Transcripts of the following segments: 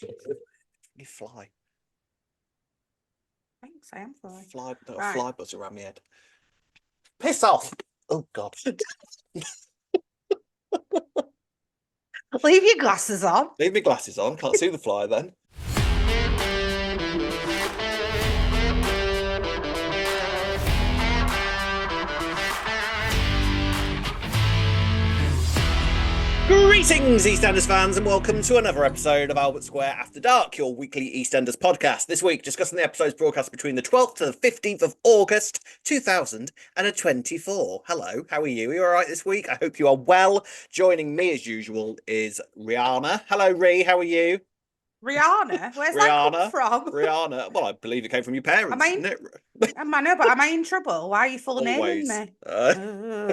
You fly. Thanks, I am fly. A fly buzz around my head. Piss off! Oh God. Leave your glasses on. Leave my glasses on. Can't see the fly then. Greetings, EastEnders fans, and welcome to another episode of Albert Square After Dark, your weekly EastEnders podcast. This week, discussing the episodes broadcast between the 12th to the 15th of August, 2024. Hello, how are you? Are you all right this week? I hope you are well. Joining me, as usual, is Rihanna. Hello, Rhi, how are you? Rihanna? Where's that come from? Rihanna. Well, I believe it came from your parents, didn't it? I know, but am I in trouble? Why are you full naming Always. me?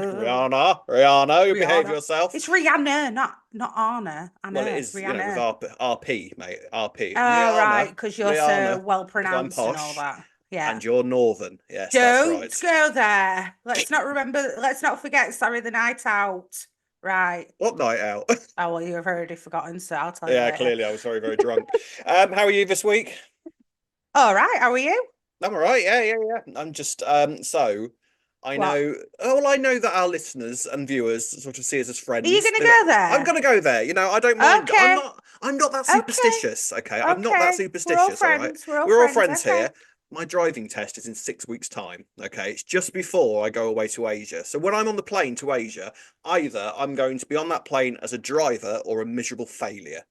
Rihanna, you behave yourself. It's Rihanna, not Anna. Well, it is, Rihanna. with RP, mate. RP. Oh, Rihanna, right, because you're Rihanna, so well 'cause pronounced I'm and all posh, that. Yeah. and you're northern. Yes, Don't that's right. go there. Let's not forget Sorry the Night Out. Right. What night out? Oh, well, you've already forgotten, so I'll tell you Yeah, later. clearly I was very, very drunk. How are you this week? All right, how are you? I'm all right. Yeah. I'm just so I What? know. Oh, well, I know that our listeners and viewers sort of see us as friends. Are you going to go there? I'm going to go there. You know, I don't mind. Okay. I'm not that Okay. superstitious. Okay, I'm not that Okay. superstitious. We're all All right, friends. we're all friends Okay. here. My driving test is in 6 weeks' time. Okay, it's just before I go away to Asia. So when I'm on the plane to Asia, either I'm going to be on that plane as a driver or a miserable failure,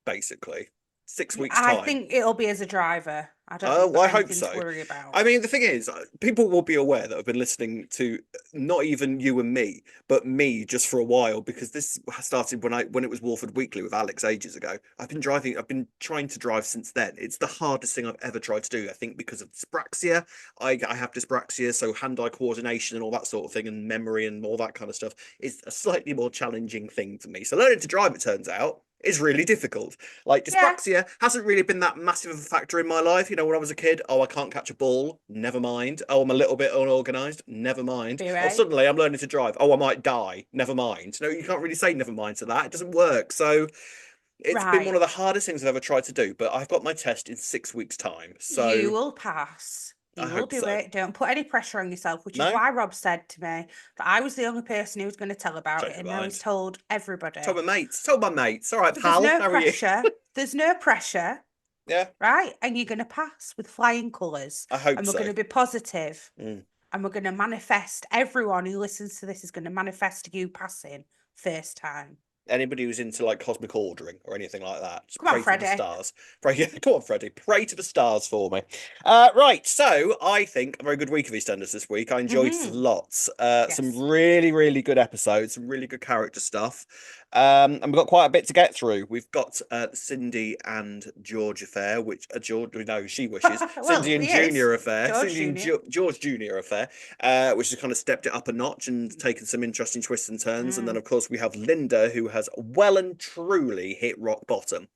basically. 6 weeks' time. I think it'll be as a driver. I don't think I there's hope anything so. to worry about. I mean, the thing is, people will be aware that I've been listening to not even you and me, but me just for a while, because this started when it was Walford Weekly with Alex ages ago. I've been trying to drive since then. It's the hardest thing I've ever tried to do. I think because of dyspraxia. I have dyspraxia, so hand-eye coordination and all that sort of thing, and memory and all that kind of stuff is a slightly more challenging thing for me. So learning to drive, it turns out, is really difficult. Like dyspraxia hasn't really been that massive of a factor in my life. You know, when I was a kid, oh, I can't catch a ball, never mind. Oh, I'm a little bit unorganized, never mind. Right. Oh, suddenly I'm learning to drive. Oh, I might die, never mind. No, you can't really say never mind to that. It doesn't work. So it's been one of the hardest things I've ever tried to do, but I've got my test in 6 weeks' time. So you will pass. You will do it. Don't put any pressure on yourself, which is why Rob said to me that I was the only person who was going to tell about it, and now he's told everybody. Told my mates. All right, but pal. There's no pressure. There's no pressure. Yeah. Right? And you're going to pass with flying colours. I hope so. And we're going to be positive. And we're going to manifest. Everyone who listens to this is going to manifest you passing first time. Anybody who's into like cosmic ordering or anything like that, just come pray on, to the stars. Come on, Freddie. Pray to the stars for me. Right. So I think a very good week of EastEnders this week. I enjoyed lots. Some really, really good episodes, some really good character stuff. And we've got quite a bit to get through. We've got Cindy and George affair, which George, we know she wishes. Cindy and Junior affair. Cindy and George Junior affair, which has kind of stepped it up a notch and taken some interesting twists and turns. And then, of course, we have Linda, who has well and truly hit rock bottom.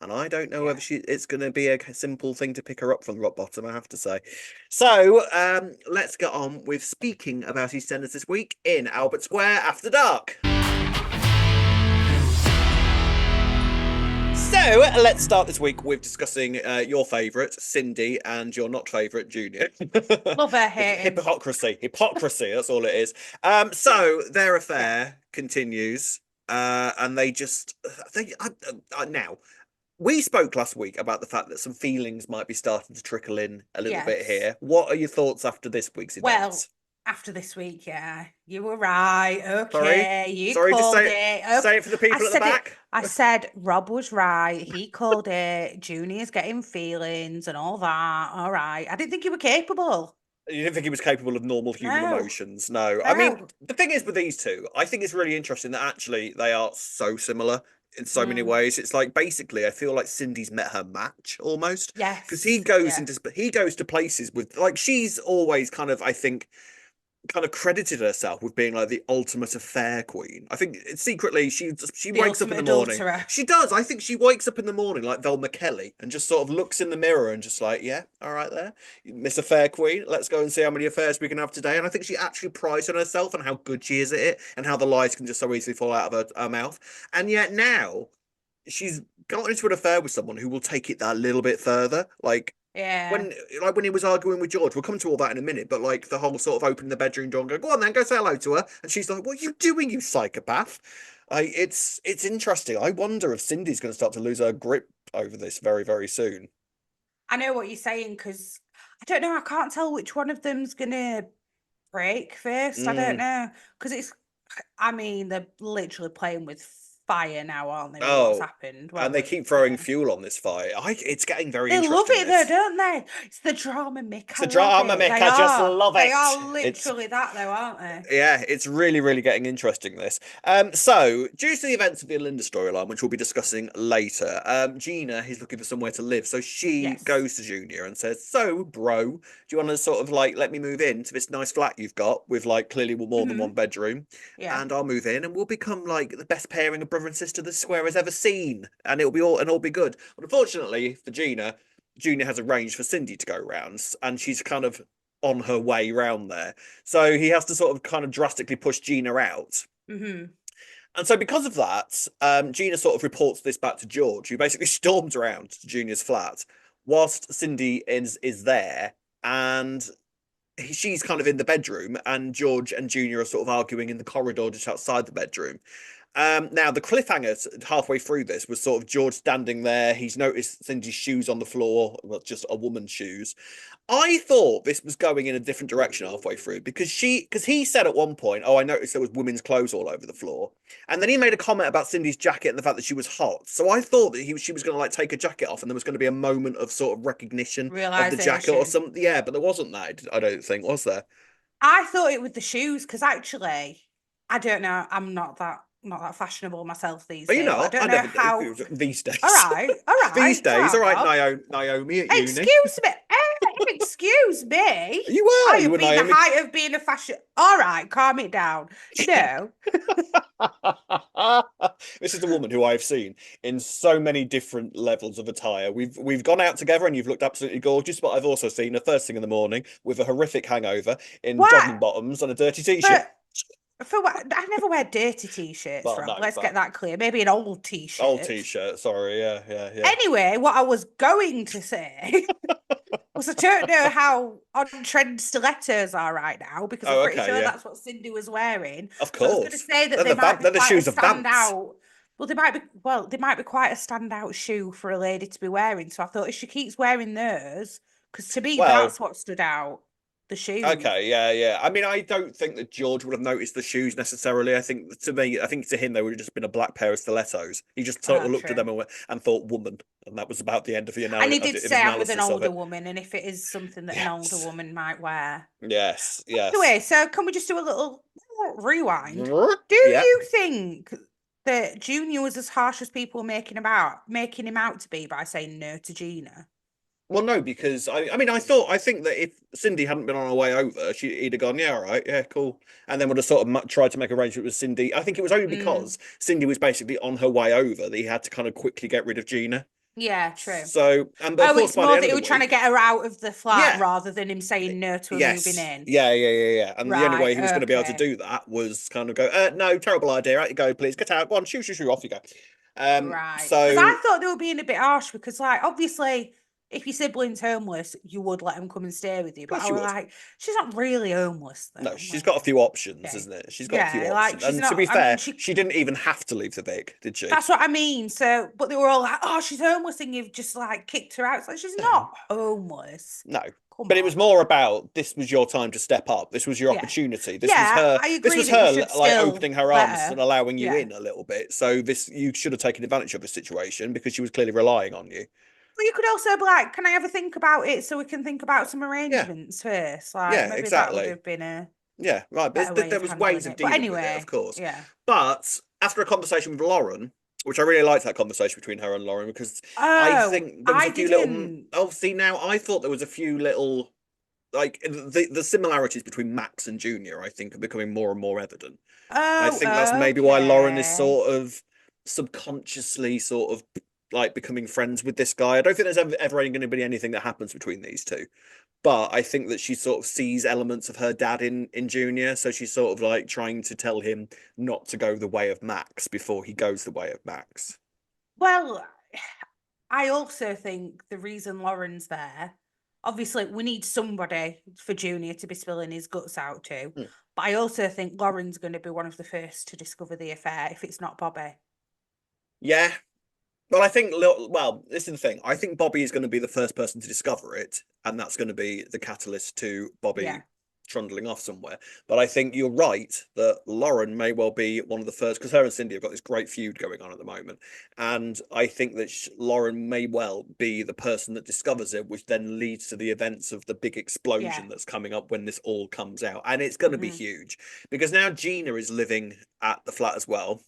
And I don't know whether it's going to be a simple thing to pick her up from rock bottom, I have to say. So let's get on with speaking about EastEnders this week in Albert Square After Dark. So let's start this week with discussing your favourite, Cindy, and your not favourite, Junior. Love her hair. Hypocrisy, that's all it is. So their affair continues, and now. We spoke last week about the fact that some feelings might be starting to trickle in a little bit here. What are your thoughts after this week's events? Well, after this week, you were right. Okay, Sorry, called it. Say it for the people at the back. I said Rob was right. He called it. Junior's getting feelings and all that. All right. I didn't think you were capable. You didn't think he was capable of normal human emotions? No. I mean, the thing is with these two, I think it's really interesting that actually they are so similar in so many ways. It's like basically I feel like Cindy's met her match almost. Yes. Because he goes to places with, like, she's always kind of, I think, kind of credited herself with being like the ultimate affair queen. I think secretly she wakes up in the morning. She does. I think she wakes up in the morning like Velma Kelly and just sort of looks in the mirror and just like, yeah, all right there, Miss Affair Queen. Let's go and see how many affairs we can have today. And I think she actually prides on herself and how good she is at it and how the lies can just so easily fall out of her mouth. And yet now she's got into an affair with someone who will take it that little bit further. Yeah. When when he was arguing with George, we'll come to all that in a minute, but like the whole sort of opening the bedroom door and go on then, go say hello to her. And she's like, what are you doing, you psychopath? It's interesting. I wonder if Cindy's going to start to lose her grip over this very, very soon. I know what you're saying because I don't know. I can't tell which one of them's gonna break first. I don't Mm. know because I mean, they're literally playing with fire now, aren't they? With what's Oh, happened. and Well, they with keep throwing fuel on this fire. It's getting very they love interesting, it though, this. don't they? It's the drama, Mick. It's I a love drama, it. Mick. I just love They it. are It's literally that though, aren't they? Yeah, it's really, really getting interesting, this. So due to the events of the Linda storyline, which we'll be discussing later, Gina is looking for somewhere to live. So she Yes. goes to Junior and says, so, bro, do you want to sort of like let me move into this nice flat you've got with like clearly more than one bedroom? Yeah. And I'll move in and we'll become like the best pairing of brother and sister the square has ever seen. And it'll be good. But unfortunately for Gina, Junior has arranged for Cindy to go round, and she's kind of on her way round there. So he has to sort of kind of drastically push Gina out. Mm-hmm. And so because of that, Gina sort of reports this back to George, who basically storms around to Junior's flat whilst Cindy is there, and she's kind of in the bedroom, and George and Junior are sort of arguing in the corridor just outside the bedroom. Now the cliffhanger halfway through this was sort of George standing there. He's noticed Cindy's shoes on the floor, well, just a woman's shoes. I thought this was going in a different direction halfway through because he said at one point, "Oh, I noticed there was women's clothes all over the floor," and then he made a comment about Cindy's jacket and the fact that she was hot. So I thought that she was going to like take her jacket off, and there was going to be a moment of sort of recognition of the jacket or Realization. something. Yeah, but there wasn't that. I don't think, was there? I thought it with the shoes because actually, I don't know. I'm not that fashionable myself these But you days, but I know, I don't know never do how. these All days. right, all These right, all days, right, all right, Rob. Naomi at uni. Excuse me. Excuse me. You I were, you have were been the Naomi. height of being a fashion. All right, calm it down. No. This is a woman who I've seen in so many different levels of attire. We've gone out together and you've looked absolutely gorgeous, but I've also seen her first thing in the morning with a horrific hangover in What? jogging bottoms and a dirty t-shirt. But for what? I never wear dirty t-shirts, Well, Rob. no, Let's get but that clear. Maybe an old old t-shirt. t-shirt. Sorry, yeah, yeah, yeah. Anyway, what I was going to say was I don't know how on trend stilettos are right now because I'm Oh, pretty okay, sure yeah. that's what Cindy was wearing. Of So I was going to course. say that They're they might be they're the quite a shoes of Vamps. standout. Well, they might be quite a standout shoe for a lady to be wearing. So I thought if she keeps wearing those, because to me Well, that's what stood out, the shoes. okay, yeah, yeah. I mean, I don't think that George would have noticed the shoes necessarily. I think to him they would have just been a black pair of stilettos. He just sort Oh, of looked at true. them and thought woman, and that was about the end of And he did of his say I'm with an analysis of older it. woman, and if it is something that an older Yes, woman might wear. yes, yes. Anyway, so can we just do a little rewind? Do Yeah. you think that Junior was as harsh as people were making him out to be by saying no to Gina? Well, no, because I think that if Cindy hadn't been on her way over, he'd have gone, yeah, all right, yeah, cool, and then would have sort of tried to make arrangement with Cindy. I think it was only Mm, because Cindy was basically on her way over that he had to kind of quickly get rid of Gina. yeah, true. So, but of Oh, course, it's by the more end that of he the was trying to week, get her out of the flat yeah, rather than him saying no to her moving yes, in. yeah, yeah, yeah, yeah. And the only way Right, he was going to be able to okay. do that was kind of go, no, terrible idea, out you go, please, get out, go on, shoo, shoo, shoo, off you go. Right. Because So I thought they were being a bit harsh because, like, obviously, if your sibling's homeless, you would let them come and stay with you. of But course I you was would. like, she's not really homeless, No, though. she's got a Like, few options, okay. isn't it? She's got a few Yeah, like, options. she's And to not, be I mean, fair, she didn't even have to leave the Vic, did she? that's what I mean. So, but they were all like, oh, she's homeless, and you've just, like, kicked her out. It's like, she's No, not homeless. no. Come But it was on. more about this was your time to step up. This was your Yeah. opportunity. Yeah, I This agree was that you her should like still opening her let arms and her. allowing you Yeah. in a little bit. So this you should have taken advantage of the situation because she was clearly relying on you. Well, you could also be like, can I ever think about it so we can think about some Yeah, arrangements first? Like, yeah, maybe that would exactly. have been a Yeah, right. better way There of was handling ways of it. But dealing with it, of anyway, course. yeah. But after a conversation with Lauren, which I really liked that conversation between her and Lauren because I Oh, think there was I a few little. didn't. Oh, see now, I thought there was a few little like the similarities between Max and Junior. I think are becoming more and more evident. I Oh, think that's maybe why Lauren is okay. sort of subconsciously sort of like becoming friends with this guy. I don't think there's ever going to be anything that happens between these two. But I think that she sort of sees elements of her dad in Junior, so she's sort of like trying to tell him not to go the way of Max before he goes the way of Max. Well, I also think the reason Lauren's there, obviously, we need somebody for Junior to be spilling his guts out to. Mm. But I also think Lauren's going to be one of the first to discover the affair if it's not Bobby. Yeah. Well, I think, well, this is the thing. I think Bobby is going to be the first person to discover it, and that's going to be the catalyst to Yeah. Bobby trundling off somewhere. But I think you're right that Lauren may well be one of the first, because her and Cindy have got this great feud going on at the moment. And I think that Lauren may well be the person that discovers it, which then leads to the events of the big explosion Yeah. that's coming up when this all comes out. And it's going to be huge because now Gina is living at the flat as well,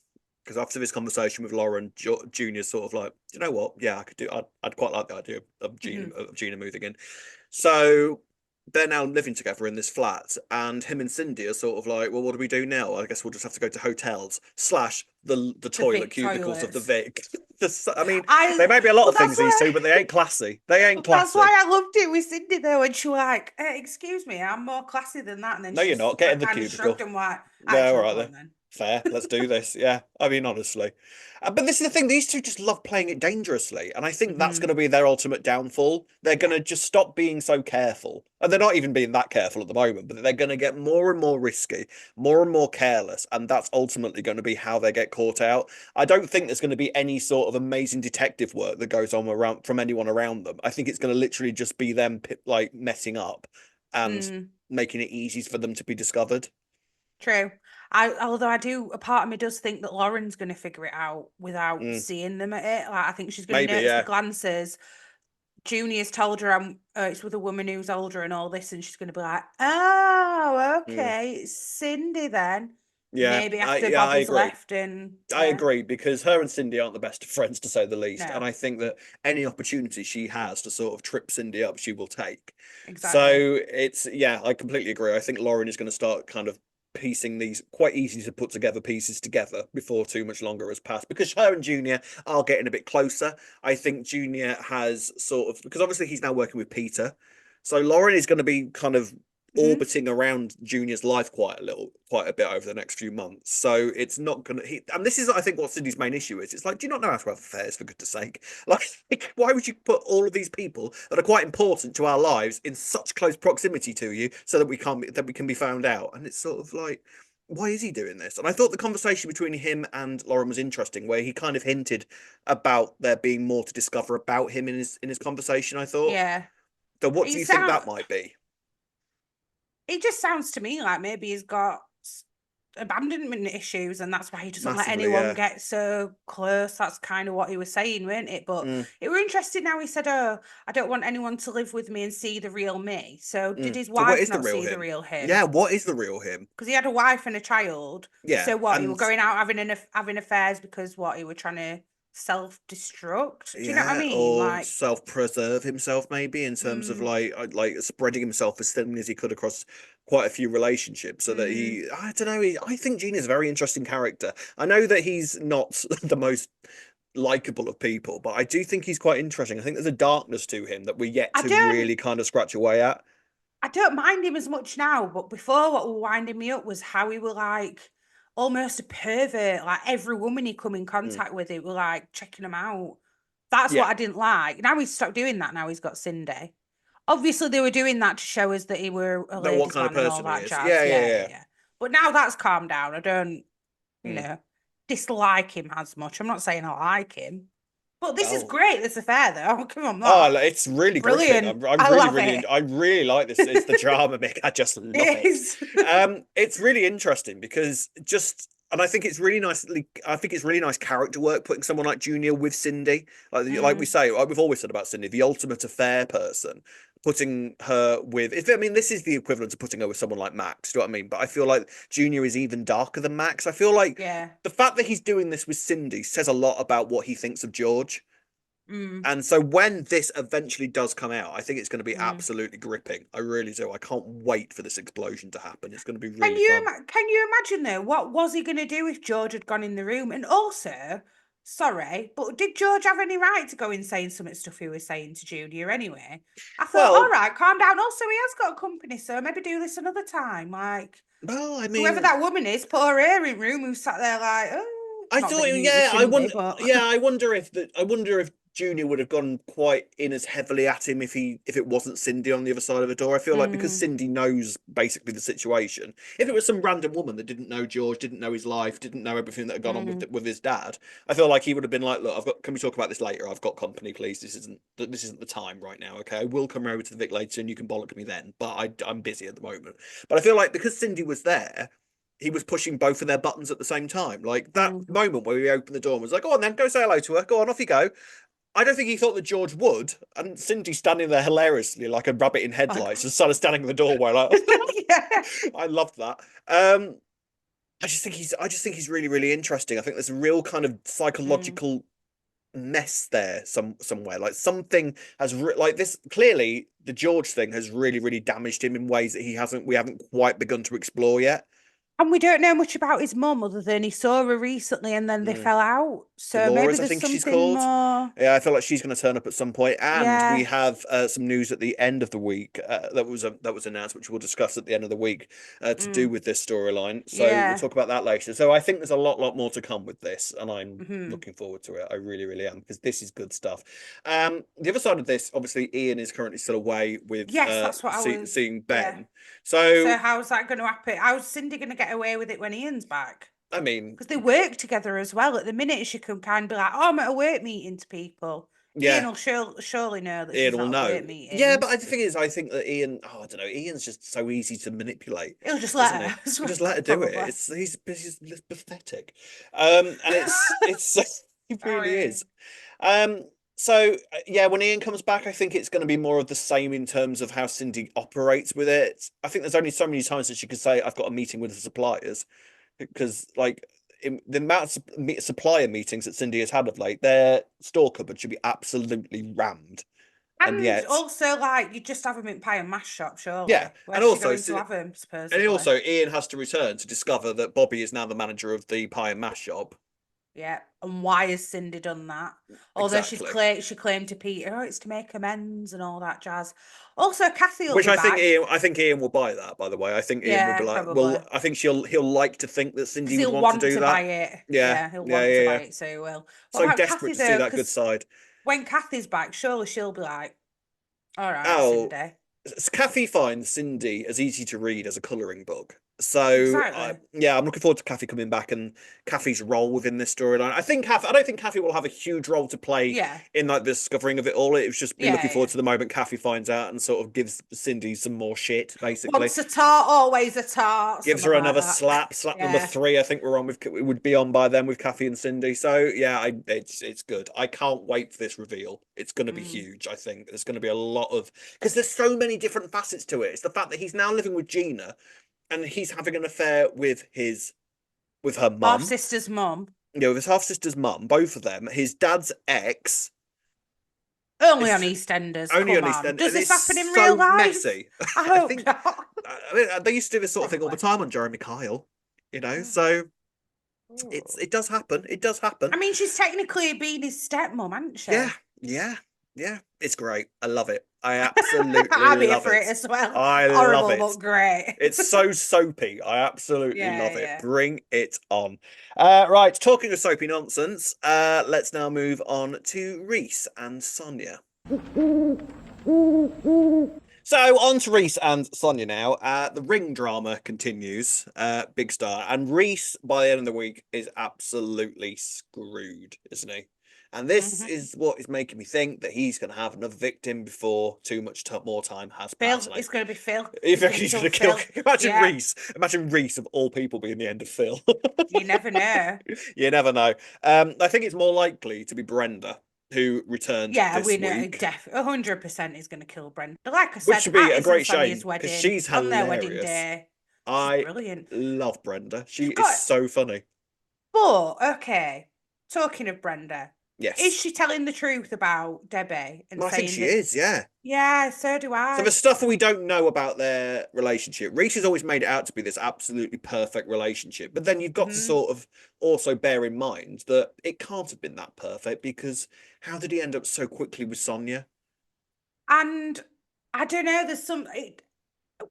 because after this conversation with Lauren, Junior's sort of like, you know what? Yeah, I could do. I'd quite like the idea of Gina moving in. So they're now living together in this flat, and him and Cindy are sort of like, well, what do we do now? I guess we'll just have to go to hotels slash the The toilet Vic cubicles of the toilets. Vic. I mean, they I may be a lot but of things that's these why two, but they ain't classy. They ain't that's classy. why I loved it with Cindy though, when she was like, excuse me, I'm more classy than that. And then No, you're she's not. Get in the kind of shrugged cubicle. and like, Yeah, all actually, right go then. on then. Fair. Let's do this. Yeah. I mean, honestly. But this is the thing. These two just love playing it dangerously. And I think that's going to be their ultimate downfall. They're going Yeah. to just stop being so careful. And they're not even being that careful at the moment, but they're going to get more and more risky, more and more careless. And that's ultimately going to be how they get caught out. I don't think there's going to be any sort of amazing detective work that goes on around from anyone around them. I think it's going to literally just be them like messing up and making it easy for them to be discovered. True. Although I do, a part of me does think that Lauren's going to figure it out without seeing them at it. Like, I think she's going to Maybe, notice the yeah. glances. Junior's told her it's with a woman who's older and all this, and she's going to be like, "Oh, okay, it's Cindy then." Yeah, Maybe I after yeah, I Bobby's agree. left, and I yeah, agree because her and Cindy aren't the best of friends to say the least, and no, I think that any opportunity she has to sort of trip Cindy up, she will take. exactly. So it's yeah, I completely agree. I think Lauren is going to start kind of piecing these quite easy to put together pieces together before too much longer has passed because her and Junior are getting a bit closer. I think Junior has sort of because obviously he's now working with Peter, so Lauren is going to be kind of orbiting around Junior's life quite a bit over the next few months. So it's not gonna. And this is, I think, what Cindy's main issue is. It's like, do you not know how to have affairs? For goodness sake, like, why would you put all of these people that are quite important to our lives in such close proximity to you so that we can be found out? And it's sort of like, why is he doing this? And I thought the conversation between him and Lauren was interesting, where he kind of hinted about there being more to discover about him in his conversation. I thought. Yeah, So, what do he you think sound. that might be? It just sounds to me like maybe he's got abandonment issues and that's why he doesn't let Massively, anyone yeah. get so close. That's kind of what he was saying, weren't it? But Mm. it were interesting now he said, oh, I don't want anyone to live with me and see the real me. So did Mm. his So what wife is the not real see the him? real him? Yeah, what is the real him? Because he had a wife and a child. Yeah, So what, he were and going out having affairs because what, he were trying to self-destruct? Do you know what I yeah, mean? or Like, self-preserve himself maybe in terms of mm, like spreading himself as thin as he could across quite a few relationships so that mm. he I don't know, I think Gene is a very interesting character. I know that he's not the most likable of people, but I do think he's quite interesting. I think there's a darkness to him that we're yet I to don't really kind of scratch away at. I don't mind him as much now, but before what was winding me up was how he were like almost a pervert. Like every woman he come in Mm. contact with, it were like checking him out. That's Yeah. what I didn't like. Now he's stopped doing that. Now he's got Cindy. Obviously, they were doing that to show us that he were a Know what ladies' kind of man and all person he that is. Yeah, jazz. yeah, Yeah, yeah, yeah. yeah. But now that's calmed down. I don't, you Mm. know, dislike him as much. I'm not saying I like him. But this is Oh, great, this affair, though. I'll give him oh, that. it's really gripping. Brilliant. I'm I really, love really, it. I really like this. It's the drama, Mick. I just love It it. is. It's really interesting because just, and I think it's really nice. I think it's really nice character work putting someone like Junior with Cindy. Like we Mm. say, like we've always said about Cindy, the ultimate affair person. Putting her with, if I mean, this is the equivalent of putting her with someone like Max. Do you know what I mean? But I feel like Junior is even darker than Max. I feel like Yeah. the fact that he's doing this with Cindy says a lot about what he thinks of George. Mm. And so when this eventually does come out, I think it's going to be Mm. absolutely gripping. I really do. I can't wait for this explosion to happen. It's going to be Can really you fun. can you imagine though? What was he going to do if George had gone in the room? And also, sorry, but did George have any right to go in saying some of the stuff he was saying to Junior anyway? I thought, all Well, right, calm down. Also, he has got a company, so maybe do this another time. Like I whoever mean, that woman is, put her ear in room who sat there like, oh. I Not thought, that we yeah, shouldn't be, but I wonder if Junior would have gone quite in as heavily at him if it wasn't Cindy on the other side of the door. I feel like because mm, Cindy knows basically the situation. If it was some random woman that didn't know George, didn't know his life, didn't know everything that had gone on mm. with his dad, I feel like he would have been like, look, I've got. Can we talk about this later? I've got company, please. This isn't the time right now. Okay, I will come over to the Vic later, and you can bollock me then. But I'm busy at the moment. But I feel like because Cindy was there, he was pushing both of their buttons at the same time. Like that Mm. moment where he opened the door and was like, go on then, go say hello to her. Go on, off you go. I don't think he thought that George would. And Cindy standing there hilariously like a rabbit in Like, headlights, just sort of standing in the doorway like yeah. I loved that. I just think he's really, really interesting. I think there's a real kind of Mm. psychological mess there somewhere. Like something has like this clearly the George thing has really, really damaged him in ways that we haven't quite begun to explore yet. And we don't know much about his mum other than he saw her recently and then they Mm. fell out. So maybe Dolores, I there's think she's something called. more. Yeah, I feel like she's going to turn up at some point. And we Yeah. have some news at the end of the week that was announced, which we'll discuss at the end of the week to do Mm. with this storyline. So we'll Yeah. talk about that later. So I think there's a lot more to come with this, and I'm Hmm. looking forward to it. I really, really am because this is good stuff. The other side of this, obviously, Ian is currently still away with Yes, that's what I was. seeing Yeah. Ben. So So how's that going to happen? How's Cindy going to get away with it when Ian's back? I mean, Because they work together as well. At the minute, she can kind of be like, "Oh, I'm at a work meeting to people." Ian yeah, will surely know that Ian she's will not at know. work Yeah, but meetings. the thing is, I think that Ian, oh, I don't know, Ian's just so easy to manipulate, He'll just let isn't he? her as You well, just let her do it. probably. He's pathetic, and it's he really Sorry. is. Um, so yeah, when Ian comes back, I think it's going to be more of the same in terms of how Cindy operates with it. I think there's only so many times that she could say, "I've got a meeting with the suppliers," because like in the amount of supplier meetings that Cindy has had of late, their store cupboard should be absolutely rammed. And And yet, also, like, you just have him in pie and mash shop, yeah, surely. and Where's she also, going to have him, and supposedly? also, Ian has to return to discover that Bobby is now the manager of the pie and mash shop. Yeah. And why has Cindy done that? Although Exactly. she claimed to Peter, oh, it's to make amends and all that jazz. Also, Kathy will Which be back. I think Ian will buy that. By the way, I think Ian will be Yeah, like, probably. well, I think he'll like to think that Because Cindy would he'll want to want do to buy that. it. Yeah, Yeah, he'll yeah, want yeah, to buy yeah. it, so he will. What So about desperate Kathy, to see though? that good Because side. when Kathy's back, surely she'll be like, all right, Oh, Cindy. Kathy finds Cindy as easy to read as a colouring book. So Exactly. yeah, I'm looking forward to Kathy coming back and Kathy's role within this storyline. I don't think Kathy will have a huge role to play Yeah. in like the discovering of it all. It was just be looking Yeah, forward yeah. to the moment Kathy finds out and sort of gives Cindy some more shit, basically. Once a tart, always a tart, Gives something her like another that. slap number Yeah. 3. I think we're on with it would be on by then with Kathy and Cindy. So yeah, it's good. I can't wait for this reveal. It's going to be Mm. huge. I think there's going to be a lot of because there's so many different facets to it. It's the fact that he's now living with Gina and he's having an affair with her Half mum. sister's mum. You know, with his half sister's mum, both of them. His dad's ex Only on is EastEnders. only Come on East on. End, Does and this it's happen in real so life? messy. I I hope think not. I mean, they used to do this sort of thing all the Probably. time on Jeremy Kyle, you know. Oh. So Oh. it does happen. It does happen. I mean, she's technically been his stepmom, hasn't Yeah, she? yeah, yeah. It's great. I love it. I absolutely I'm here love for it it. as well. I love Horrible, it. but great. It's so soapy. I absolutely Yeah, love it. yeah. Bring it on. Right, talking of soapy nonsense, let's now move on to Reese and Sonia. So on to Reese and Sonia now. The ring drama continues. Big star. And Reese, by the end of the week, is absolutely screwed, isn't he? And this Hmm. is what is making me think that he's going to have another victim before too much more time has passed. Phil, And it's going to be Phil. if He's going to he's kill going to kill, Phil. imagine Yeah, Reese. Imagine Reese of all people being the end of Phil. you never know. You never know. I think it's more likely to be Brenda who returned Yeah, we this know. week, 100% is going to kill Brenda. Like I which said, should be at a his and great Sonia's shame because wedding, she's on their wedding hilarious. day, she's I brilliant. love Brenda. She She's is got, so funny. but okay, talking of Brenda, is Yes. she telling the truth about Debbie and Well, I think saying she that? is, yeah. Yeah, so do So the I. stuff we don't know about their relationship, Reese has always made it out to be this absolutely perfect relationship. But then you've got to Hmm. sort of also bear in mind that it can't have been that perfect because how did he end up so quickly with Sonia? And I don't know. There's some.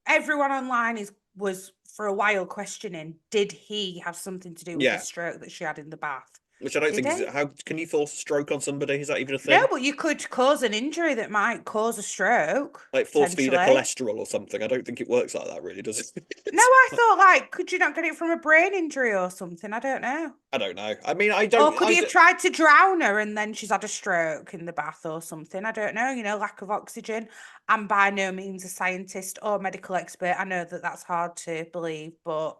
Everyone online was for a while questioning, did he have something to do with the Yeah. stroke that she had in the bath? Which I don't Did think is, he? how can you force a stroke on somebody? Is that even a No, thing? but you could cause an injury that might cause a stroke, Like force feed a potentially. cholesterol or something? I don't think it works like that, really, does it? No, I thought like, could you not get it from a brain injury or something? I don't know. I don't know. I mean, Or could he have tried to drown her and then she's had a stroke in the bath or something? I don't know. Lack of oxygen. I'm by no means a scientist or medical expert. I know that that's hard to believe, but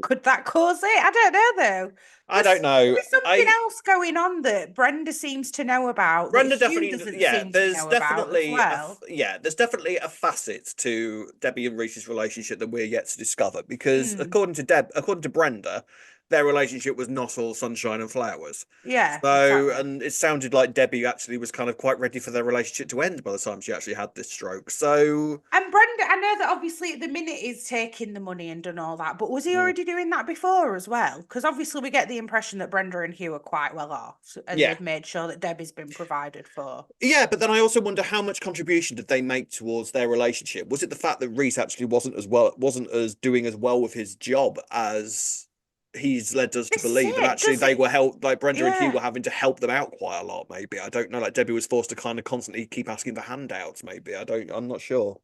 could that cause it? I don't know though. I don't There know. was something else going on that Brenda seems to know about that Brenda Hugh definitely, doesn't yeah. seem to There's know about as definitely well. there's definitely a facet to Debbie and Reese's relationship that we're yet to discover because Mm, according to Brenda, their relationship was not all sunshine and flowers. yeah, So, exactly. and it sounded like Debbie actually was kind of quite ready for their relationship to end by the time she actually had this stroke. So, And Brenda, I know that obviously at the minute he's taking the money and done all that, but was he mm, already doing that before as well? Because obviously we get the impression that Brenda and Hugh are quite well off, and yeah. they've made sure that Debbie's been provided for. Yeah, but then I also wonder how much contribution did they make towards their relationship? Was it the fact that Reese actually wasn't as doing as well with his job as he's led us to This is believe, and it, actually does they it? were helped, like Brenda and Hugh Yeah. were having to help them out quite a lot, maybe. I don't know, like Debbie was forced to kind of constantly keep asking for handouts, maybe. I'm not sure.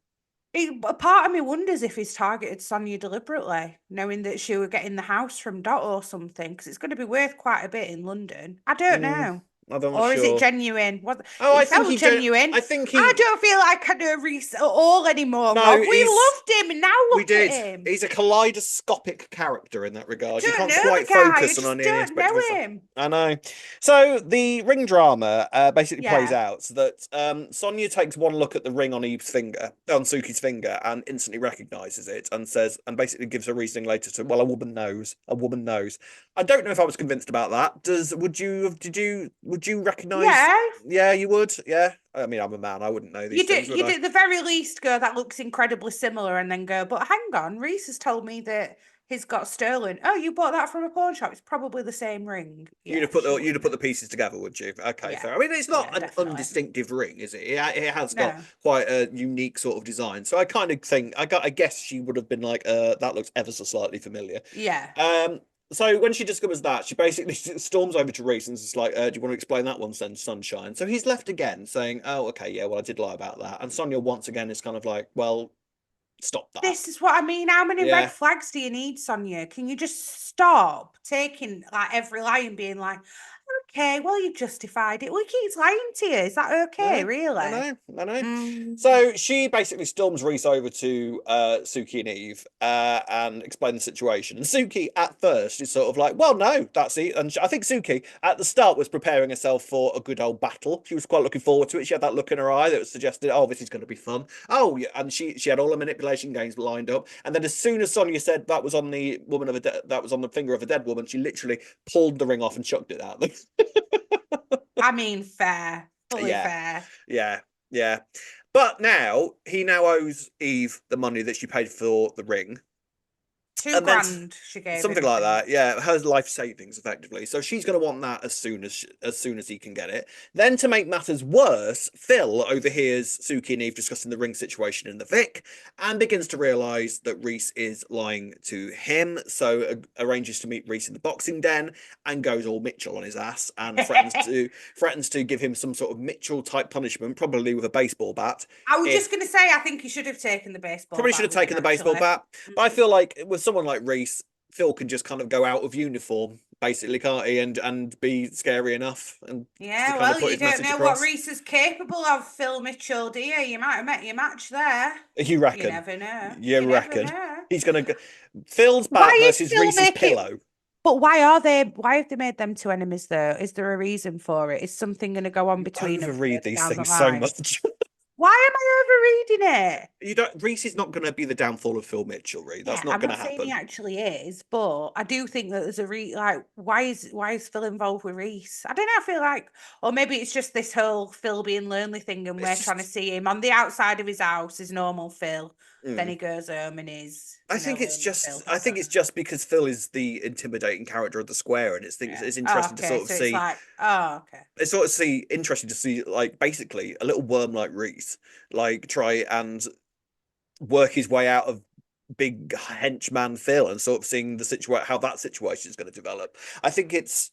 A part of me wonders if he's targeted Sonia deliberately, knowing that she would get in the house from Dot or something, because it's going to be worth quite a bit in London. I don't Mm, know. I'm not Or is it sure. genuine? What Oh, it felt genuine. I think I he don't feel like I know Reese at all anymore, no, Rob. We loved him, and now we look at did. him. He's a kaleidoscopic character in that I regard. You don't can't know the quite guy. I focus just on any don't aspect know of his. him. I know. So the ring drama basically plays Yeah. out that Sonia takes one look at the ring on Eve's finger, on Suki's finger, and instantly recognizes it, and says, and basically gives a reasoning later to, well, a woman knows. A woman knows. I don't know if I was convinced about that. Would you recognize? Yeah. Yeah, you would. Yeah. I mean, I'm a man. I wouldn't know these things, would You'd I? at the very least go, that looks incredibly similar, and then go, but hang on, Reese has told me that he's got stolen. Oh, you bought that from a pawn shop. It's probably the same ring. Yeah, she You'd would have put know. the pieces together, would you? Okay, Yeah. fair. I mean, it's not Yeah, an definitely. undistinctive ring, is it? It has got No. quite a unique sort of design. So I kind of think I guess she would have been like, that looks ever so slightly familiar. Yeah. Um, so when she discovers that, she basically storms over to Reese and is like, "Do you want to explain that one, Sunshine?" So he's left again, saying, "Oh, okay, yeah, well, I did lie about that." And Sonia once again is kind of like, "Well, stop that." This is what I mean. How many red Yeah, flags do you need, Sonia? Can you just stop taking like every lie and being like, okay, well, you've justified it. Well, he keeps lying to you. Is that I okay, know, I really? know, I know. Mm. So she basically storms Reese over to Suki and Eve and explain the situation. And Suki at first is sort of like, well, no, that's it. And I think Suki at the start was preparing herself for a good old battle. She was quite looking forward to it. She had that look in her eye that was suggested, oh, this is going to be fun. Oh, yeah. And she had all the manipulation games lined up. And then as soon as Sonia said that was on the that was on the finger of a dead woman, she literally pulled the ring off and chucked it at them. I mean, fair, fully Yeah. fair. Yeah, yeah. But now he now owes Eve the money that she paid for the ring. Two And then grand she gave something him, I like think. that, yeah, her life savings effectively. So she's going to want that as soon as he can get it. Then to make matters worse, Phil overhears Suki and Eve discussing the ring situation in the Vic and begins to realize that Reese is lying to him. So arranges to meet Reese in the boxing den and goes all Mitchell on his ass and threatens to give him some sort of Mitchell type punishment, probably with a baseball bat, I was just if going to say, I think he should have taken the baseball probably should bat have with him, taken the baseball actually. bat. But I feel like with someone like Reese, Phil can just kind of go out of uniform, basically, can't he? And be scary enough and to Yeah, kind of well, put you his don't message know what across. Reese is capable of, Phil Mitchell, do you? You might have met your match there. You You reckon? never know. You You never reckon? know. He's gonna go Phil's bat Why is versus Phil Reese's making? pillow. But why have they made them two enemies though? Is there a reason for it? Is something going to go on You between them overread further these down the things so line? much. Why am I overreading it? You don't Reese is not gonna be the downfall of Phil Mitchell, Reed. That's Yeah, not I'm gonna not saying he happen. actually is, but I do think that there's a like why is Phil involved with Reese? I don't know, I feel like or maybe it's just this whole Phil being lonely thing and It's we're trying to just see him on the outside of his house, his normal Phil. Then mm. he goes home and is, I you know, think it's lonely Phil. just I I think don't it's know. just because Phil is the intimidating character of the square, and Yeah. it's Oh, interesting to okay. sort of So it's see like, oh, okay. it's sort of see interesting to see like basically a little worm like Reese like try and work his way out of big henchman Phil and sort of seeing the situation, how that situation is going to develop. I think it's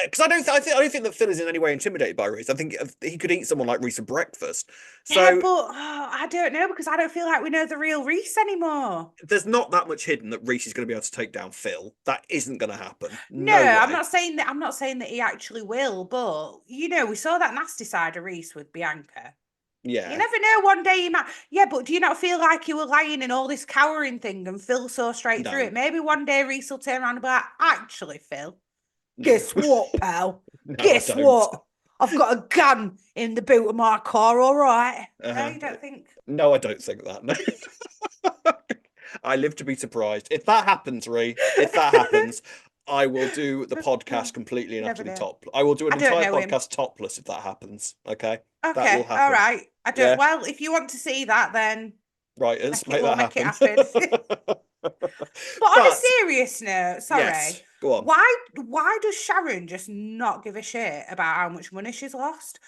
because I don't think that Phil is in any way intimidated by Reese. I think he could eat someone like Reese for breakfast. Yeah, So but I don't know because I don't feel like we know the real Reese anymore. there's not that much hidden that Reese is going to be able to take down Phil. That isn't going to happen. No, No I'm way. not saying that. I'm not saying that he actually will, but we saw that nasty side of Reese with Bianca. You Yeah. never know. One day he might. Yeah, but do you not feel like you were lying in all this cowering thing and Phil saw straight through No. it? Maybe one day Reese will turn around and be like, actually, Phil, No. guess what, pal? No, I Guess don't. what? I've got a gun in the boot of my car, all right. No, Uh-huh. you don't think? No, I don't think that. No. I live to be surprised. If that happens, Ree, if that happens, I will do the podcast completely You and never utterly know. top. I will do an I don't entire know him. podcast topless if that happens. Okay. That will Okay, all happen. right. I don't. Yeah. Well, if you want to see that, then Writers, make we'll that make it happen. happen. But on a But serious note, yes, sorry, go on. why does Sharon just not give a shit about how much money she's lost?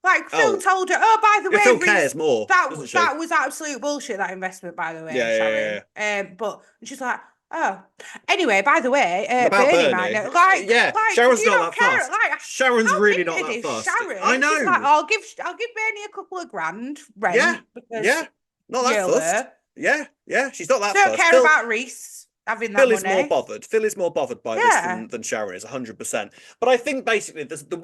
Like Phil Oh, told her, oh, by the yeah, way, Phil Reese, cares more, that doesn't she? that was absolute bullshit, that investment, by the way, Yeah, yeah, Sharon. But she's like, oh, anyway, by the way, yeah. About Bernie might Bernie, know. Like, yeah, do Sharon's you not not that care? fast. Like, Sharon's how really not vinted that is fast. I Sharon? She's like, know. I'll give Bernie a couple of grand Yeah, rent because yeah, not that fussed. YOLO. Yeah, yeah, she's not that Don't fussed. care about Reese having that Phil is more money. bothered. Phil is more bothered by this Yeah. than Sharon is 100%. But I think basically the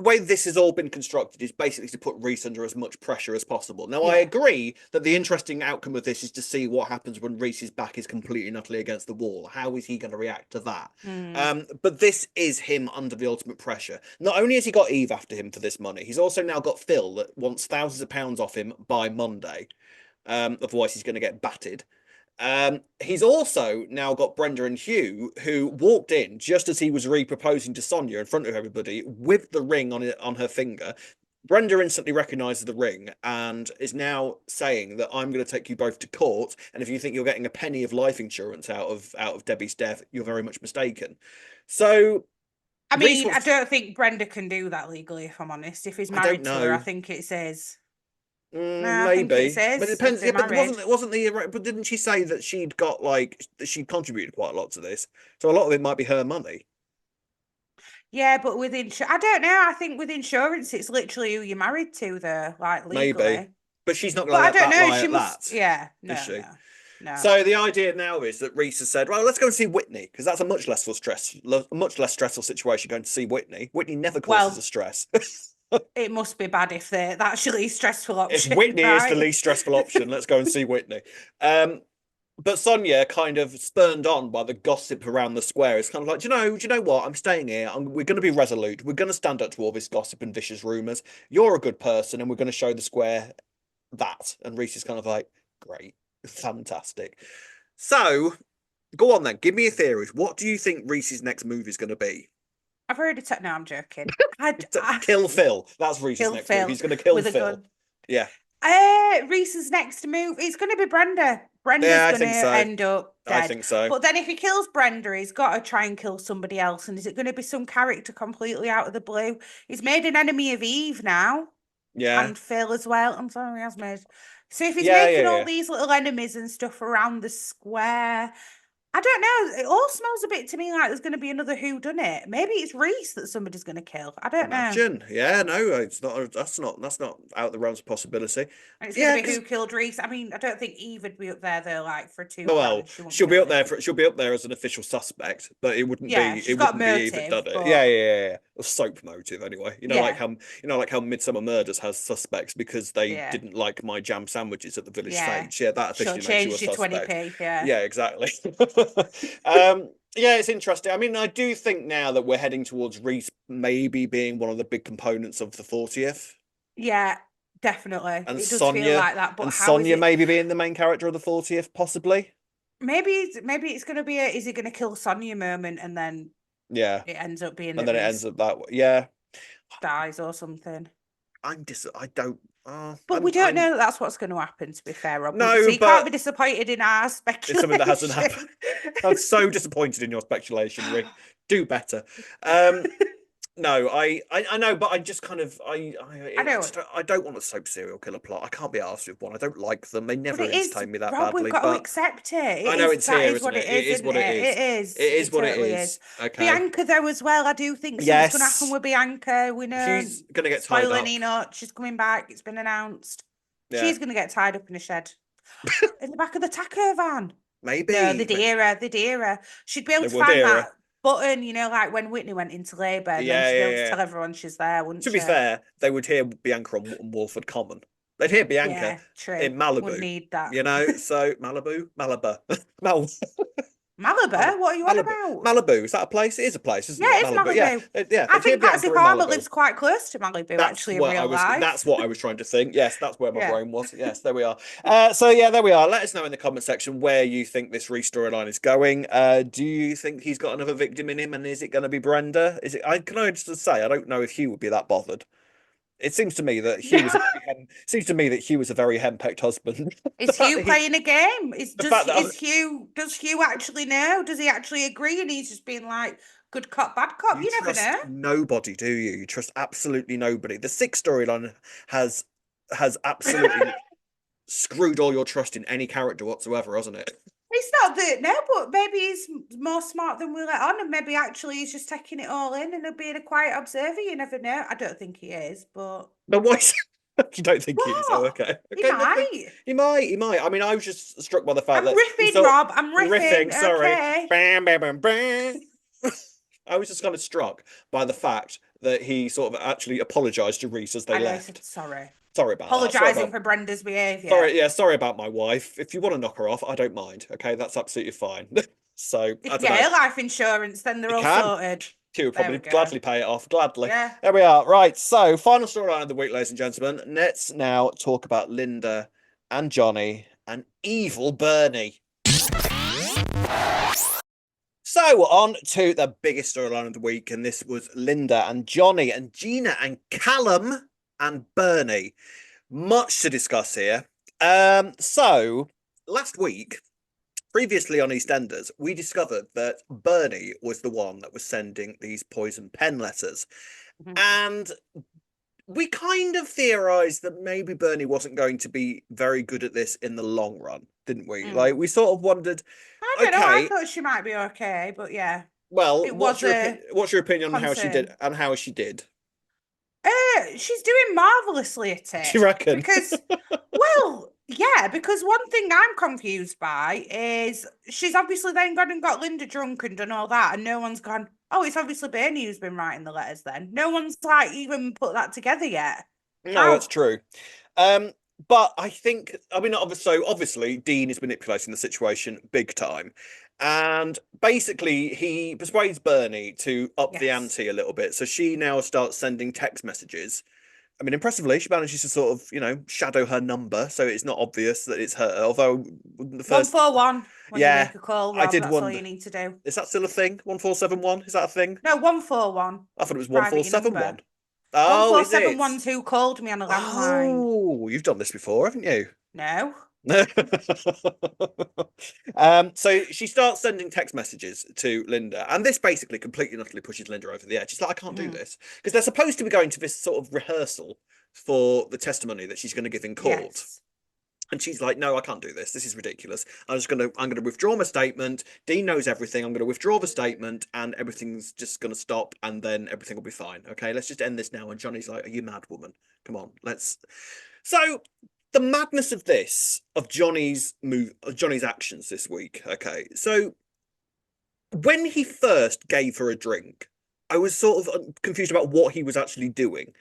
way this has all been constructed is basically to put Reese under as much pressure as possible. Now I Yeah. agree that the interesting outcome of this is to see what happens when Reese's back is completely and utterly against the wall. How is he going to react to that? Mm. But this is him under the ultimate pressure. Not only has he got Eve after him for this money, he's also now got Phil that wants thousands of pounds off him by Monday. Otherwise, he's going to get batted. He's also now got Brenda and Hugh, who walked in just as he was re-proposing to Sonia in front of everybody with the ring on her finger. Brenda instantly recognizes the ring and is now saying that I'm going to take you both to court. And if you think you're getting a penny of life insurance out of Debbie's death, you're very much mistaken. So I Reese mean, I wants. don't think Brenda can do that legally, if I'm honest. If he's I don't married to her, I know. think it says. No, I think it Maybe, but it says if depends. they're Yeah, but married. wasn't the but didn't she say that she'd got like that she'd contributed quite a lot to this? So a lot of it might be her money. Yeah, but with I don't know. I think with insurance, it's literally who you're married to, there, like Maybe, legally. but she's not going But to I let don't that know. lie She at must. that, Yeah, is no, she? no, no. So the idea now is that Reese has said, "Well, let's go and see Whitney because that's a much less stressful situation going to see Whitney. Whitney never causes a Well, stress. it must be bad if they're that's actually a stressful If option, Whitney is the right? least stressful option, let's go and see Whitney." But Sonia, kind of spurned on by the gossip around the square, is kind of like, do you know what? I'm staying here. We're going to be resolute. We're going to stand up to all this gossip and vicious rumors. You're a good person, and we're going to show the square that. And Reese is kind of like, great, fantastic. So, go on then. Give me a theory. What do you think Reese's next move is going to be? I've already no, I'm joking. Kill Phil. That's Reese's Kill next move. Phil He's going to kill with a Phil. gun. Yeah. Reese's next move, it's going to be Brenda. Yeah, Brenda's I going to think so. end up I dead. think so. But then if he kills Brenda, he's got to try and kill somebody else. And is it going to be some character completely out of the blue? He's made an enemy of Eve now Yeah. and Phil as well. I'm sorry, he has made. So if he's Yeah, making yeah, all yeah. these little enemies and stuff around the square, I don't know. It all smells a bit to me like there's going to be another who done it. Maybe it's Reese that somebody's going to kill. I don't know. Imagine. Yeah, no, it's not. That's not out of the realms of possibility. And it's going Yeah, to be because who killed Reese. I mean, I don't think Eve would be up there though, like for well, £2. She won't she'll be kill up there him. for she'll be up there as an official suspect, but it wouldn't Yeah, be she's got Eve that motive, done it. Yeah, but yeah, yeah, yeah. A soap motive anyway. yeah, Like how Midsummer Murders has suspects because they yeah, didn't like my jam sandwiches at the village yeah. stage. Yeah, that She'll officially makes you a change your suspect. 20p. Yeah. Yeah, exactly. Yeah, it's interesting. I mean, I do think now that we're heading towards Reese maybe being one of the big components of the 40th. Yeah, definitely. And It does feel Sonia like that. But and how is Sonia it? maybe being the main character of the 40th, possibly. Maybe it's going to be a is he going to kill Sonia moment and then Yeah. it ends up being And that then it ends Reese up that way. Yeah. dies or something. I don't But we don't know that that's what's going to happen, to be fair, Rob. So no, you can't be but disappointed in our it's something that hasn't happened. speculation. I'm so disappointed in your speculation, Rick. Do better. Um No, I know, but I just kind of I I know. just I don't want a soap serial killer plot. I can't be arsed with one. I don't like them. They But never it is, entertain me that Rob, we've badly. got to But accept it. I know it's That here, is isn't what it it? It is, is isn't what it it? It is. is. It is It what it totally is. is. Okay. Bianca, though, as well, I do think something's going to happen Yes, with Bianca. We know, she's gonna get tied spoiler up. Nina, she's coming back. It's been announced. Yeah, She's going to get tied up in a shed in the back of the taco van. No, maybe. they dear her. She'd be able They to would find hear her. that button, like when Whitney went into labour, and then Yeah, she'd be able to yeah, yeah. tell everyone she's there, wouldn't To be she? fair, they would hear Bianca on Walford Common. They'd hear Bianca Yeah, true. in Wouldn't Malibu. need that. You know, so Malibu, Mal. Malibu, what are you on Malibu. about? Malibu. Is that a place? It is a place, isn't Yeah, it? it's Malibu. Yeah. Malibu. Yeah. I They'd hear think Patsy Bianca in Palmer Malibu. lives quite close to Malibu, actually, in real That's life. what I was trying to think. Yes, that's where my Yeah. brain was. Yes, there we are. So yeah, there we are. Let us know in the comment section where you think this storyline is going. Do you think he's got another victim in him, and is it going to be Brenda? Is it? I just say I don't know if Hugh would be that bothered. It seems to me that Hugh was a very seems to me that Hugh was a very henpecked husband. the Is fact Hugh that he playing a game? the fact that Does Hugh actually know? Does he actually agree? And he's just being like, good cop, bad cop. you You never trust know. nobody, do you? You trust absolutely nobody. The sixth storyline has absolutely screwed all your trust in any character whatsoever, hasn't it? It's not that no, but maybe he's more smart than we let on, and maybe actually he's just taking it all in and being a quiet observer. You never know. I don't think he is, but But why? You don't think he is? Oh, what? okay. He Okay, lovely. might. He might. He might. I mean, I was just struck by the fact I'm that he riffing, thought Rob. I'm riffing. riffing. Sorry. Okay. Bam, bam, bam, bam. I was just kind of struck by the fact that he sort of actually apologized to Reese as they I know he said left. sorry. Sorry about that. Apologising for Brenda's behaviour. Sorry. Yeah, sorry about my wife. If you want to knock her off, I don't mind. Okay, that's absolutely fine. So If I you don't know. get her life insurance, then they're You all can. sorted. She would There probably we go. gladly pay it off. Gladly. Yeah. There we are. Right. So, final storyline of the week, ladies and gentlemen. Let's now talk about Linda and Johnny and evil Bernie. So, on to the biggest storyline of the week, and this was Linda and Johnny and Gina and Callum and Bernie. Much to discuss here. So last week, previously on EastEnders, we discovered that Bernie was the one that was sending these poison pen letters. And we kind of theorized that maybe Bernie wasn't going to be very good at this in the long run, didn't we? Like, we sort of wondered, I don't know. I okay, thought she might be okay, but yeah, well, it was a what's your opinion on how she did concern. and how she did? She's doing marvelously at Do it you reckon? because, well, yeah, because one thing I'm confused by is she's obviously then gone and got Linda drunk and done all that, and no one's gone, oh, it's obviously Bernie who's been writing the letters then. No one's like even put that together yet. No, that's How? true. Um, but I think, I mean, obviously, Dean is manipulating the situation big time. And basically, he persuades Bernie to up the Yes. ante a little bit. So she now starts sending text messages. I mean, impressively, she manages to sort of, shadow her number. So it's not obvious that it's her. Although the first, 141 when you yeah, make a call, I Rob. did That's all you wonder. need to do. Is that still a thing? 1471? Is that a thing? No, 141. I thought it was Private your number. 1471. Oh, is it? 1471's who called me on a landline. Oh, you've done this before, haven't you? No. So she starts sending text messages to Linda, and this basically completely and utterly pushes Linda over the edge. She's like, I can't do this because they're supposed to be going to this sort of rehearsal for the testimony that she's going to give in court. Yes. And she's like, no, I can't do this. This is ridiculous. I'm going to withdraw my statement. Dean knows everything. I'm going to withdraw the statement and everything's just going to stop and then everything will be fine. Okay, let's just end this now. And Johnny's like, are you mad, woman? Come on, let's. So the madness of this, of Johnny's actions this week. Okay, so when he first gave her a drink, I was sort of confused about what he was actually doing.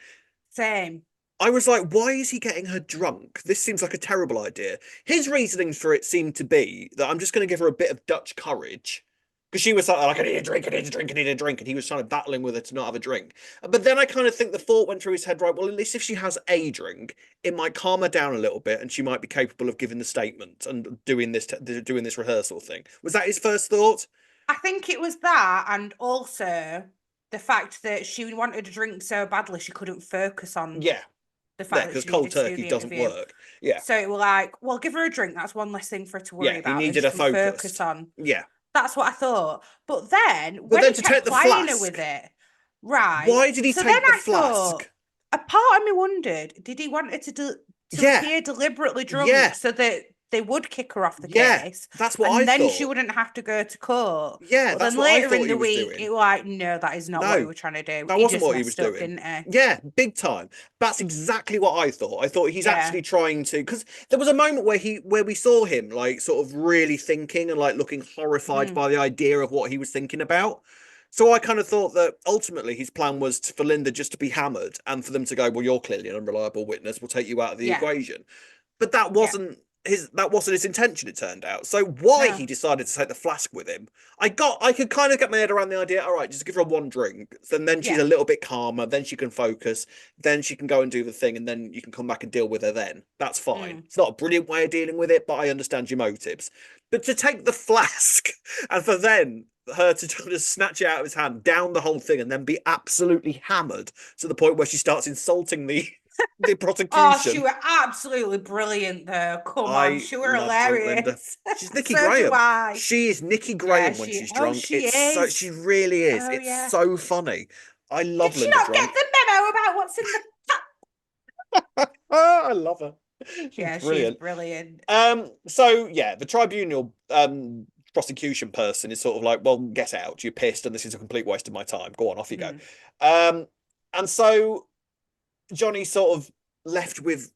Same. I was like, why is he getting her drunk? This seems like a terrible idea. His reasoning for it seemed to be that I'm just going to give her a bit of Dutch courage. Because she was like, I need a drink, I need a drink, I need a drink. And he was kind of battling with her to not have a drink. But then I kind of think the thought went through his head, right, well, at least if she has a drink, it might calm her down a little bit and she might be capable of giving the statement and doing this rehearsal thing. Was that his first thought? I think it was that, and also the fact that she wanted a drink so badly she couldn't focus on Yeah. the fact that Because she cold needed to do turkey the doesn't interview. work. Yeah. So it was like, well, give her a drink. That's one less thing for her to worry Yeah, he about. Then needed she a can focus focused. on. Yeah. That's what I thought. But then But when then he to kept take the plying her with flask. it, Right. Why did he So then take the I thought, flask? a part of me wondered, did he want her to Yeah, appear deliberately drunk yeah, so that they would kick her off the yeah. case That's what I and then she thought. wouldn't have to go to court? Yeah, But that's then what I later thought in he the was week, doing. it was like, no, that is not what he No, was trying to do. that He wasn't just what he was messed up, doing. didn't he? Yeah, big time. That's exactly what I thought. I thought he's Yeah. actually trying to, because there was a moment where we saw him like sort of really thinking and like looking horrified Mm, by the idea of what he was thinking about. So I kind of thought that ultimately his plan was for Linda just to be hammered and for them to go, well, you're clearly an unreliable witness. We'll take you out of the yeah. equation. But Yeah. that wasn't his intention, it turned out. So why No. he decided to take the flask with him, I could kind of get my head around the idea, all right, just give her one drink, and then she's Yeah. a little bit calmer, then she can focus, then she can go and do the thing, and then you can come back and deal with her then. That's fine. Mm. It's not a brilliant way of dealing with it, but I understand your motives. But to take the flask and for then her to just snatch it out of his hand, down the whole thing, and then be absolutely hammered to the point where she starts insulting the Oh, she prosecution. were absolutely brilliant though. Come on, I she were love Linda. hilarious. She's Nikki So do Graham. I. She is Nikki Yeah, Graham when she. she's Oh, drunk. she is. She really is. Oh It's yeah. so funny. I Did love she Linda not get drunk. the memo about what's in the? I love her. She's Yeah, she is brilliant. brilliant. So yeah, the tribunal prosecution person is sort of like, well, get out. You're pissed, and this is a complete waste of my time. Go on, off you go. Mm. Um, and so Johnny's sort of left with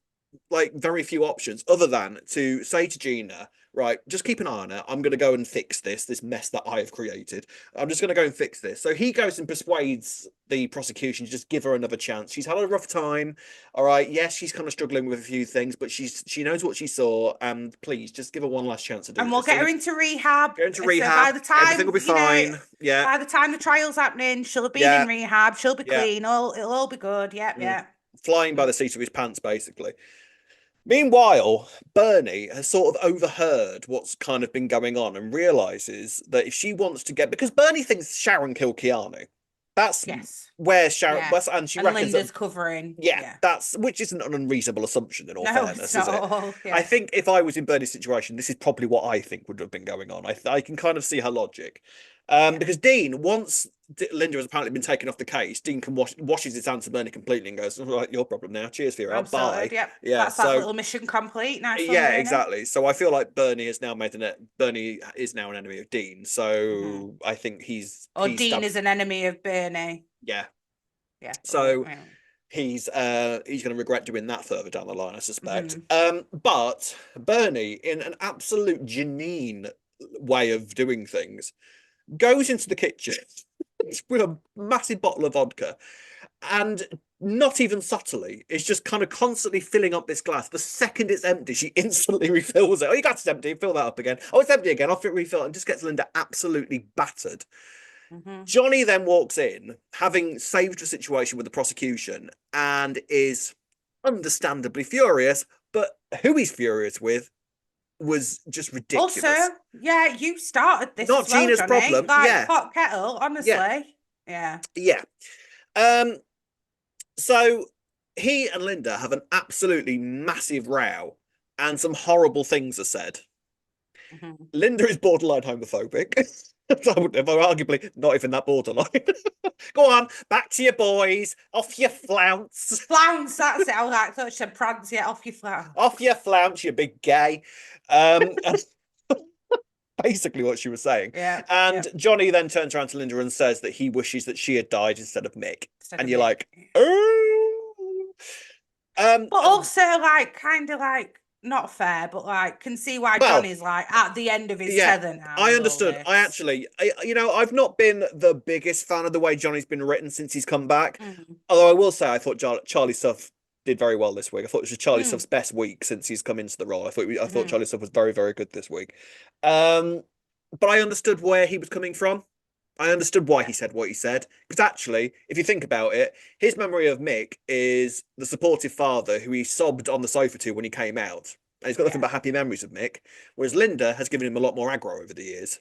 like very few options other than to say to Gina, right, just keep an eye on her. I'm going to go and fix this mess that I have created. I'm just going to go and fix this. So he goes and persuades the prosecution to just give her another chance. She's had a rough time. All right. Yes, she's kind of struggling with a few things, but she knows what she saw. And please just give her one last chance to do And we'll this. So get her he into rehab. go into So by rehab. the Everything time, will be fine. Yeah. by the time the trial's happening, she'll have been Yeah. in rehab. She'll be Yeah. clean. All it'll all be good. Yep, Mm. yeah. Flying by Mm. the seat of his pants, basically. Meanwhile, Bernie has sort of overheard what's kind of been going on and realizes that if she wants to get, because Bernie thinks Sharon killed Keanu. That's Yes. where Sharon, Yeah. and she And reckons that, Linda's covering. yeah, Yeah. that's, which isn't an unreasonable assumption in all No, it's fairness, is not it? all. I Yeah. think if I was in Bernie's situation, this is probably what I think would have been going on. I can kind of see her logic. Yeah. Because Dean, once Linda has apparently been taken off the case, Dean can washes his hands to Bernie completely and goes, all right, your problem now. Cheers for your I'm help. Bye. sorted. Yep. Yeah. That's that So little mission complete. Nice one, yeah, Bernie. exactly. So I feel like Bernie has now made an Bernie is now an enemy of Dean. Hmm. So I think Or he's Dean stabbed. is an enemy of Bernie. Yeah. Yeah. So he's going to regret doing that further down the line, I suspect. Mm-hmm. But Bernie, in an absolute Janine way of doing things, goes into the kitchen with a massive bottle of vodka and not even subtly, is just kind of constantly filling up this glass. The second it's empty, she instantly refills it. Oh, you got it's empty, fill that up again. Oh, it's empty again, I'll refill it, and just gets Linda absolutely battered. Mm-hmm. Johnny then walks in, having saved the situation with the prosecution, and is understandably furious. But who he's furious with was just Also, ridiculous. yeah, you started this Not as well, Gina's Johnny. problem. Like Yeah, pot kettle, yeah, honestly. Yeah. yeah. Um, so he and Linda have an absolutely massive row, and some horrible things are said. Mm-hmm. Linda is borderline homophobic. Arguably not even that borderline. Go on, back to your boys. Off your flounce. Flounce, that's it. I like thought she said prance, yeah, off your flounce. Off your flounce, you big gay. Basically what she was saying. Yeah. And Yeah. Johnny then turns around to Linda and says that he wishes that she had died instead of Mick. Instead And of you're me. like, oh. But also, like, kind of like not fair, but like can see why Well, Johnny's like at the end of his yeah, tether now I with all understood. this. I've not been the biggest fan of the way Johnny's been written since he's come back. Mm. Although I will say, I thought Charlie Suff did very well this week. I thought it was Charlie Mm. Suff's best week since he's come into the role. I thought Mm-hmm. Charlie Suff was very, very good this week. Um, but I understood where he was coming from. I understood why Yeah. he said what he said. Because actually, if you think about it, his memory of Mick is the supportive father who he sobbed on the sofa to when he came out. And he's got nothing Yeah. but happy memories of Mick. Whereas Linda has given him a lot more aggro over the years.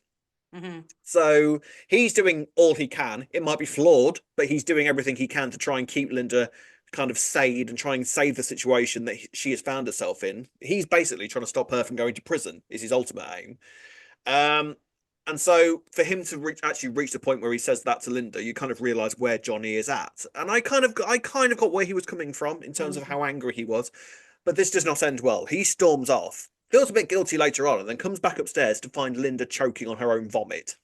Mm-hmm. So he's doing all he can. It might be flawed, but he's doing everything he can to try and keep Linda kind of sane and try and save the situation that she has found herself in. He's basically trying to stop her from going to prison, is his ultimate aim. Um, And so for him to actually reach the point where he says that to Linda, you kind of realize where Johnny is at. And I kind of got where he was coming from in terms of Mm. how angry he was. But this does not end well. He storms off, feels a bit guilty later on, and then comes back upstairs to find Linda choking on her own vomit.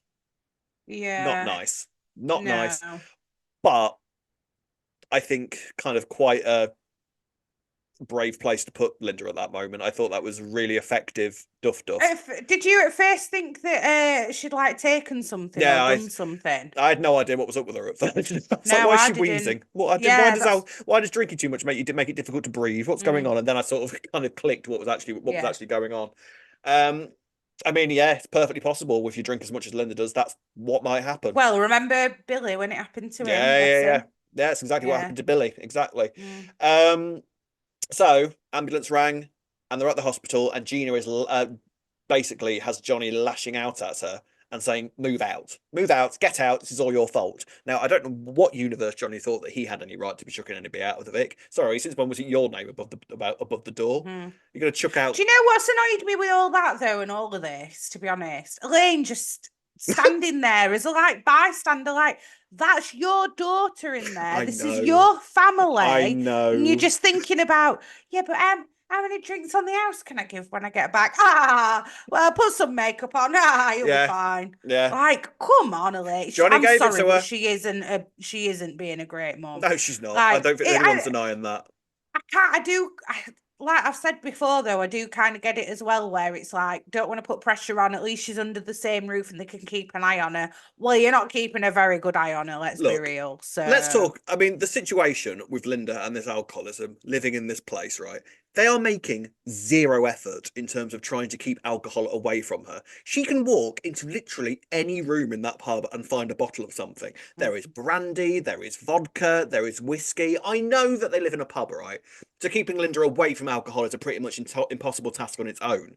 Not Yeah. nice. Not nice. No. But I think kind of quite a brave place to put Linda at that moment. I thought that was really effective duff. Did you at first think that she'd like taken something or Yeah, done something? I had no idea what was up with her at first. It's like, No, why is I she didn't. wheezing? What? Yeah, that's Why does drinking too much make it difficult to breathe? What's going mm, on? And then I sort of kind of clicked what was yeah. actually going on. Um, I mean, yeah, it's perfectly possible if you drink as much as Linda does. That's what might happen. Well, remember Billy when it happened to him? Yeah. Bless Yeah, him. that's exactly what Yeah. happened to Billy. Exactly. Mm. Um, so ambulance rang, and they're at the hospital, and Gina is basically has Johnny lashing out at her and saying, move out, get out. This is all your fault." Now, I don't know what universe Johnny thought that he had any right to be chucking anybody out of the Vic. Sorry, since when was it your name above the door? Mm. You're gonna chuck Do out. you know what's annoyed me with all that though, and all of this? To be honest, Elaine just standing there as a like bystander, like that's your daughter in there. I This is know, your I family, and you're know. just thinking about yeah, but how many drinks on the house can I give when I get back? Ah, well, put some makeup on. Ah, you'll be Yeah, fine. yeah. Like, come on, Elaine. Johnny I'm gave it sorry, to but her. she isn't being a great mom. No, she's not. I Like, don't think anyone's denying that. I can't. Like I've said before, though, I do kind of get it as well, where it's like, don't want to put pressure on. At least she's under the same roof and they can keep an eye on her. Well, you're not keeping a very good eye on her, let's be Look, real. let's So, talk. I mean, the situation with Linda and this alcoholism, living in this place, right? They are making zero effort in terms of trying to keep alcohol away from her. She can walk into literally any room in that pub and find a bottle of something. mm, There is brandy, there is vodka, there is whiskey. I know that they live in a pub, right? So keeping Linda away from alcohol is a pretty much impossible task on its own.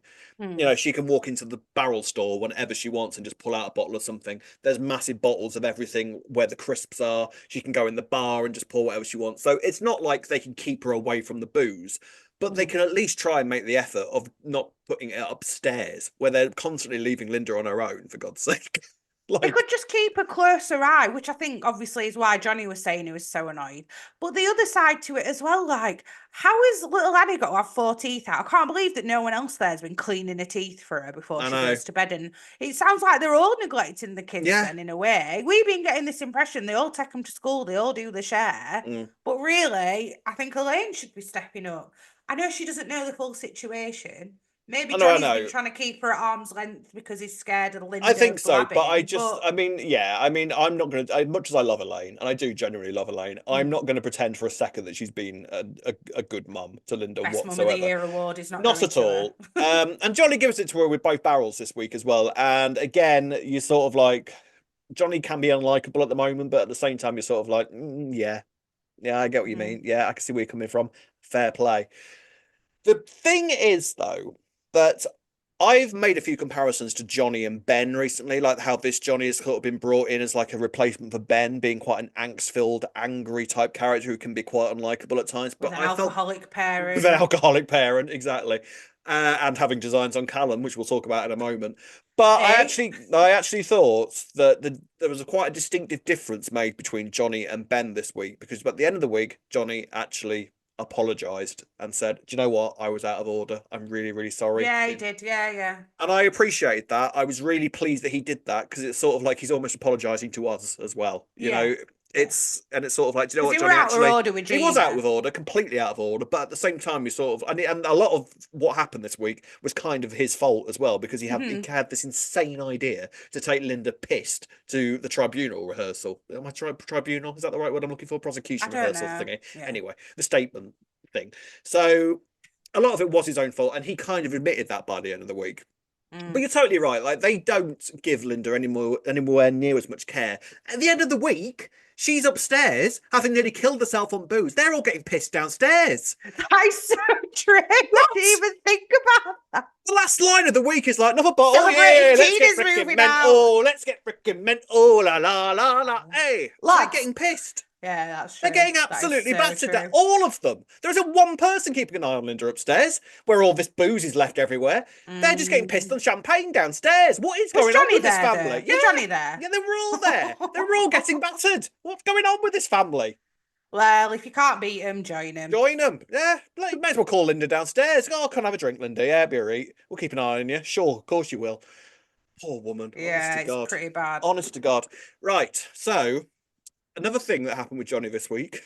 You mm, know, she can walk into the barrel store whenever she wants and just pull out a bottle of something. There's massive bottles of everything where the crisps are. She can go in the bar and just pour whatever she wants. So it's not like they can keep her away from the booze, but they mm. can at least try and make the effort of not putting it upstairs where they're constantly leaving Linda on her own, for God's sake. They Like, could just keep a closer eye, which I think obviously is why Johnny was saying he was so annoyed. But the other side to it as well, like, how is little Annie got to have four teeth out? I can't believe that no one else there's been cleaning her teeth for her before I she know. goes to bed. And it sounds like they're all neglecting the kids Yeah. then, in a way. We've been getting this impression they all take them to school, they all do the share. Mm. But really, I think Elaine should be stepping up. I know she doesn't know the full situation. Maybe I Johnny's been know. trying to keep her at arm's length because he's scared of I Linda think so, but blabbing, but I mean, yeah, I mean, I'm not going to, as much as I love Elaine, and I do genuinely love Elaine, I'm mm, not going to pretend for a second that she's been a good mum to Linda best mum of the whatsoever. year award is not Not going at to her. all. And Johnny gives it to her with both barrels this week as well. And again, you sort of like, Johnny can be unlikable at the moment, but at the same time, you're sort of like, yeah, I get what you Mm, mean. Yeah, I can see where you're coming from. Fair play. The thing is, though, that I've made a few comparisons to Johnny and Ben recently, like how this Johnny has sort of been brought in as like a replacement for Ben, being quite an angst-filled, angry type character who can be quite unlikable at times. with But an I felt alcoholic with an parent. alcoholic parent, exactly, and having designs on Callum, which we'll talk about in a moment. But Eh? I actually thought that there was quite a distinctive difference made between Johnny and Ben this week because at the end of the week, Johnny actually apologized and said, "Do you know what? I was out of order. I'm really, really sorry." Yeah, he did. Yeah, yeah. And I appreciated that. I was really pleased that he did that because it's sort of like he's almost apologizing to us as well. You Yeah. know, Yeah. it's sort of like, do you know Because what, he were Johnny? out of Actually, order with he was out of Gina. order, completely out of order. But at the same time, he sort of and a lot of what happened this week was kind of his fault as well because he Hmm. had this insane idea to take Linda pissed to the tribunal rehearsal. Am I tribunal? Is that the right word I'm looking for? I Prosecution don't rehearsal know. thingy. Yeah. Anyway, the statement thing. So a lot of it was his own fault, and he kind of admitted that by the end of the week. But Mm. you're totally right. Like they don't give Linda anywhere near as much care. At the end of the week, she's upstairs having nearly killed herself on booze. They're all getting pissed downstairs. That's so true. I didn't What? even think about that. The last line of the week is like another bottle. Celebrating Yeah, let's get Gina's freaking moving out. mental. Let's get freaking mental. La la la la. Hey, they're Lads, getting pissed. Yeah, that's They're true. getting That is absolutely so battered down. true. All of them. There isn't one person keeping an eye on Linda upstairs, where all this booze is left everywhere. They're just getting pissed Mm. on champagne downstairs. What is Was going on Johnny with this there though? family? Was Yeah. Johnny there? Yeah, they were all there. They were all getting battered. What's going on with this family? Well, if you can't beat him, join him. Join them. Yeah, you may as well call Linda downstairs. Oh, come have a drink, Linda. Yeah, be all right. We'll keep an eye on you. Sure, of course you will. Poor woman. Honest Yeah, to it's God. pretty bad. Honest to God. Right. So, another thing that happened with Johnny this week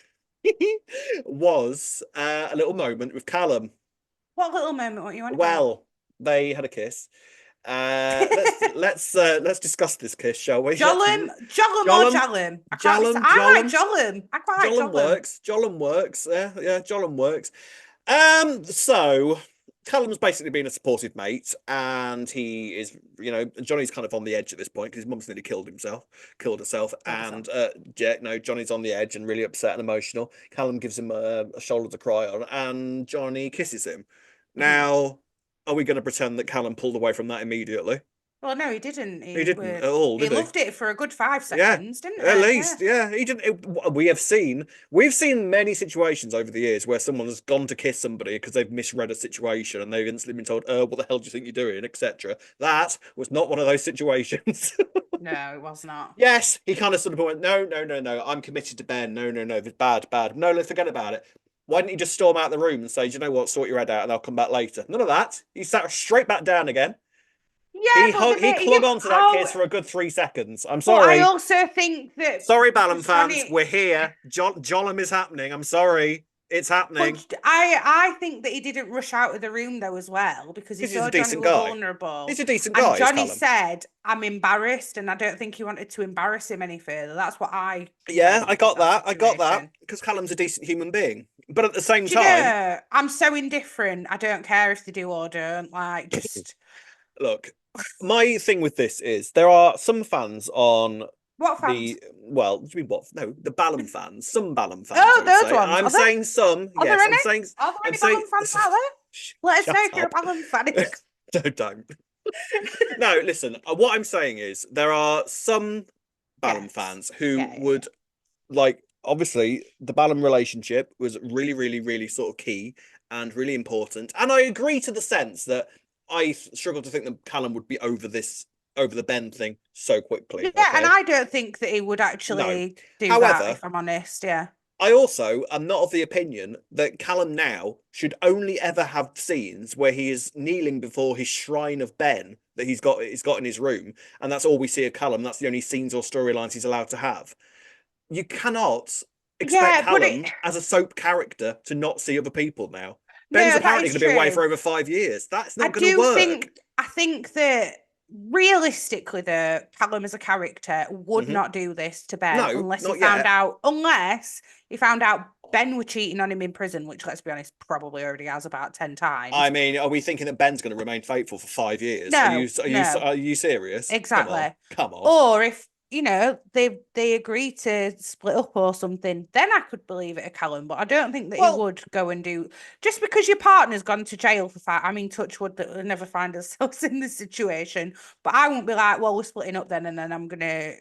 was a little moment with Callum. What little moment? What you want about? Well, they had a kiss. Let's discuss this kiss, shall we? Jollum, Jollum or Jollum, Jallum? I can't decide. Jollum, I like Jollum, Jollum. I quite like Jollum Jollum. works. Jollum works. Yeah, Jollum works. So Callum's basically been a supportive mate, and he is, Johnny's kind of on the edge at this point because his mum's nearly killed herself, and no, Johnny's on the edge and really upset and emotional. Callum gives him a shoulder to cry on, and Johnny kisses him. Mhm. Now, are we going to pretend that Callum pulled away from that immediately? Well, no, he didn't. He didn't at all, He did he? loved it for a good 5 Yeah, seconds, didn't at he? Yeah. least, yeah. He didn't. We've seen many situations over the years where someone has gone to kiss somebody because they've misread a situation and they've instantly been told, what the hell do you think you're doing, etc. That was not one of those situations. No, it was not. Yes, he kind of sort of went, no, no, no, no, I'm committed to Ben. No, no, no, it's bad, bad. No, let's forget about it. Why didn't he just storm out the room and say, do you know what, sort your head out and I'll come back later? None of that. He sat straight back down again. Yeah, but He he clung didn't. on to that kiss for a good 3 seconds. I'm But I sorry. also think that Sorry, Ballum because fans, Johnny, we're here. Jollum is happening. I'm sorry. It's happening. but I think that he didn't rush out of the room though as well because he Because he's a saw Johnny decent were guy. vulnerable. He's a decent And guy, is Johnny Callum. said, "I'm embarrassed," and I don't think he wanted to embarrass him any further. That's what I. Yeah, I got that. I got that. Situation. Because Callum's a decent human being. But at the same Do you time, know, I'm so indifferent. I don't care if they do or don't. Like, just look, my thing with this is there are some fans on what fans? well, do you mean what? No, the Ballum fans. Some Ballum fans, I Oh, would those say. ones. I'm saying some. Are there Yes, any? I'm saying. Are there I'm any saying. Ballum fans out there? Let us know if you're a Shut Ballum fan. up. Don't. No, listen. What I'm saying is there are some Ballum Yes. fans who Yeah. would like. Obviously, the Ballum relationship was really, really, really sort of key and really important. And I agree to the sense that I struggle to think that Callum would be over the Ben thing so quickly. Yeah, and Okay. I don't think that he would No. actually do that, However, if I'm honest. Yeah. I also am not of the opinion that Callum now should only ever have scenes where he is kneeling before his shrine of Ben that he's got in his room, and that's all we see of Callum. That's the only scenes or storylines he's allowed to have. You cannot expect Yeah, but Callum as a soap character to not see other people now. Ben's no, that apparently is going to be away for true. over 5 years. That's I not going to do work. think that realistically, though, Callum as a character would Mhm. not do this to Ben No, unless not yet. he found out Ben were cheating on him in prison, which, let's be honest, probably already has about 10 times. I mean, are we thinking that Ben's going to remain faithful for 5 years? No, Are you serious? exactly. Come on. Or if they agree to split up or something, then I could believe it a Callum. But I don't think that he would go and do just because your partner's gone to jail for that. I mean, touch wood that we'll never find ourselves in this situation. But I won't be like, well, we're splitting up then, and then I'm gonna,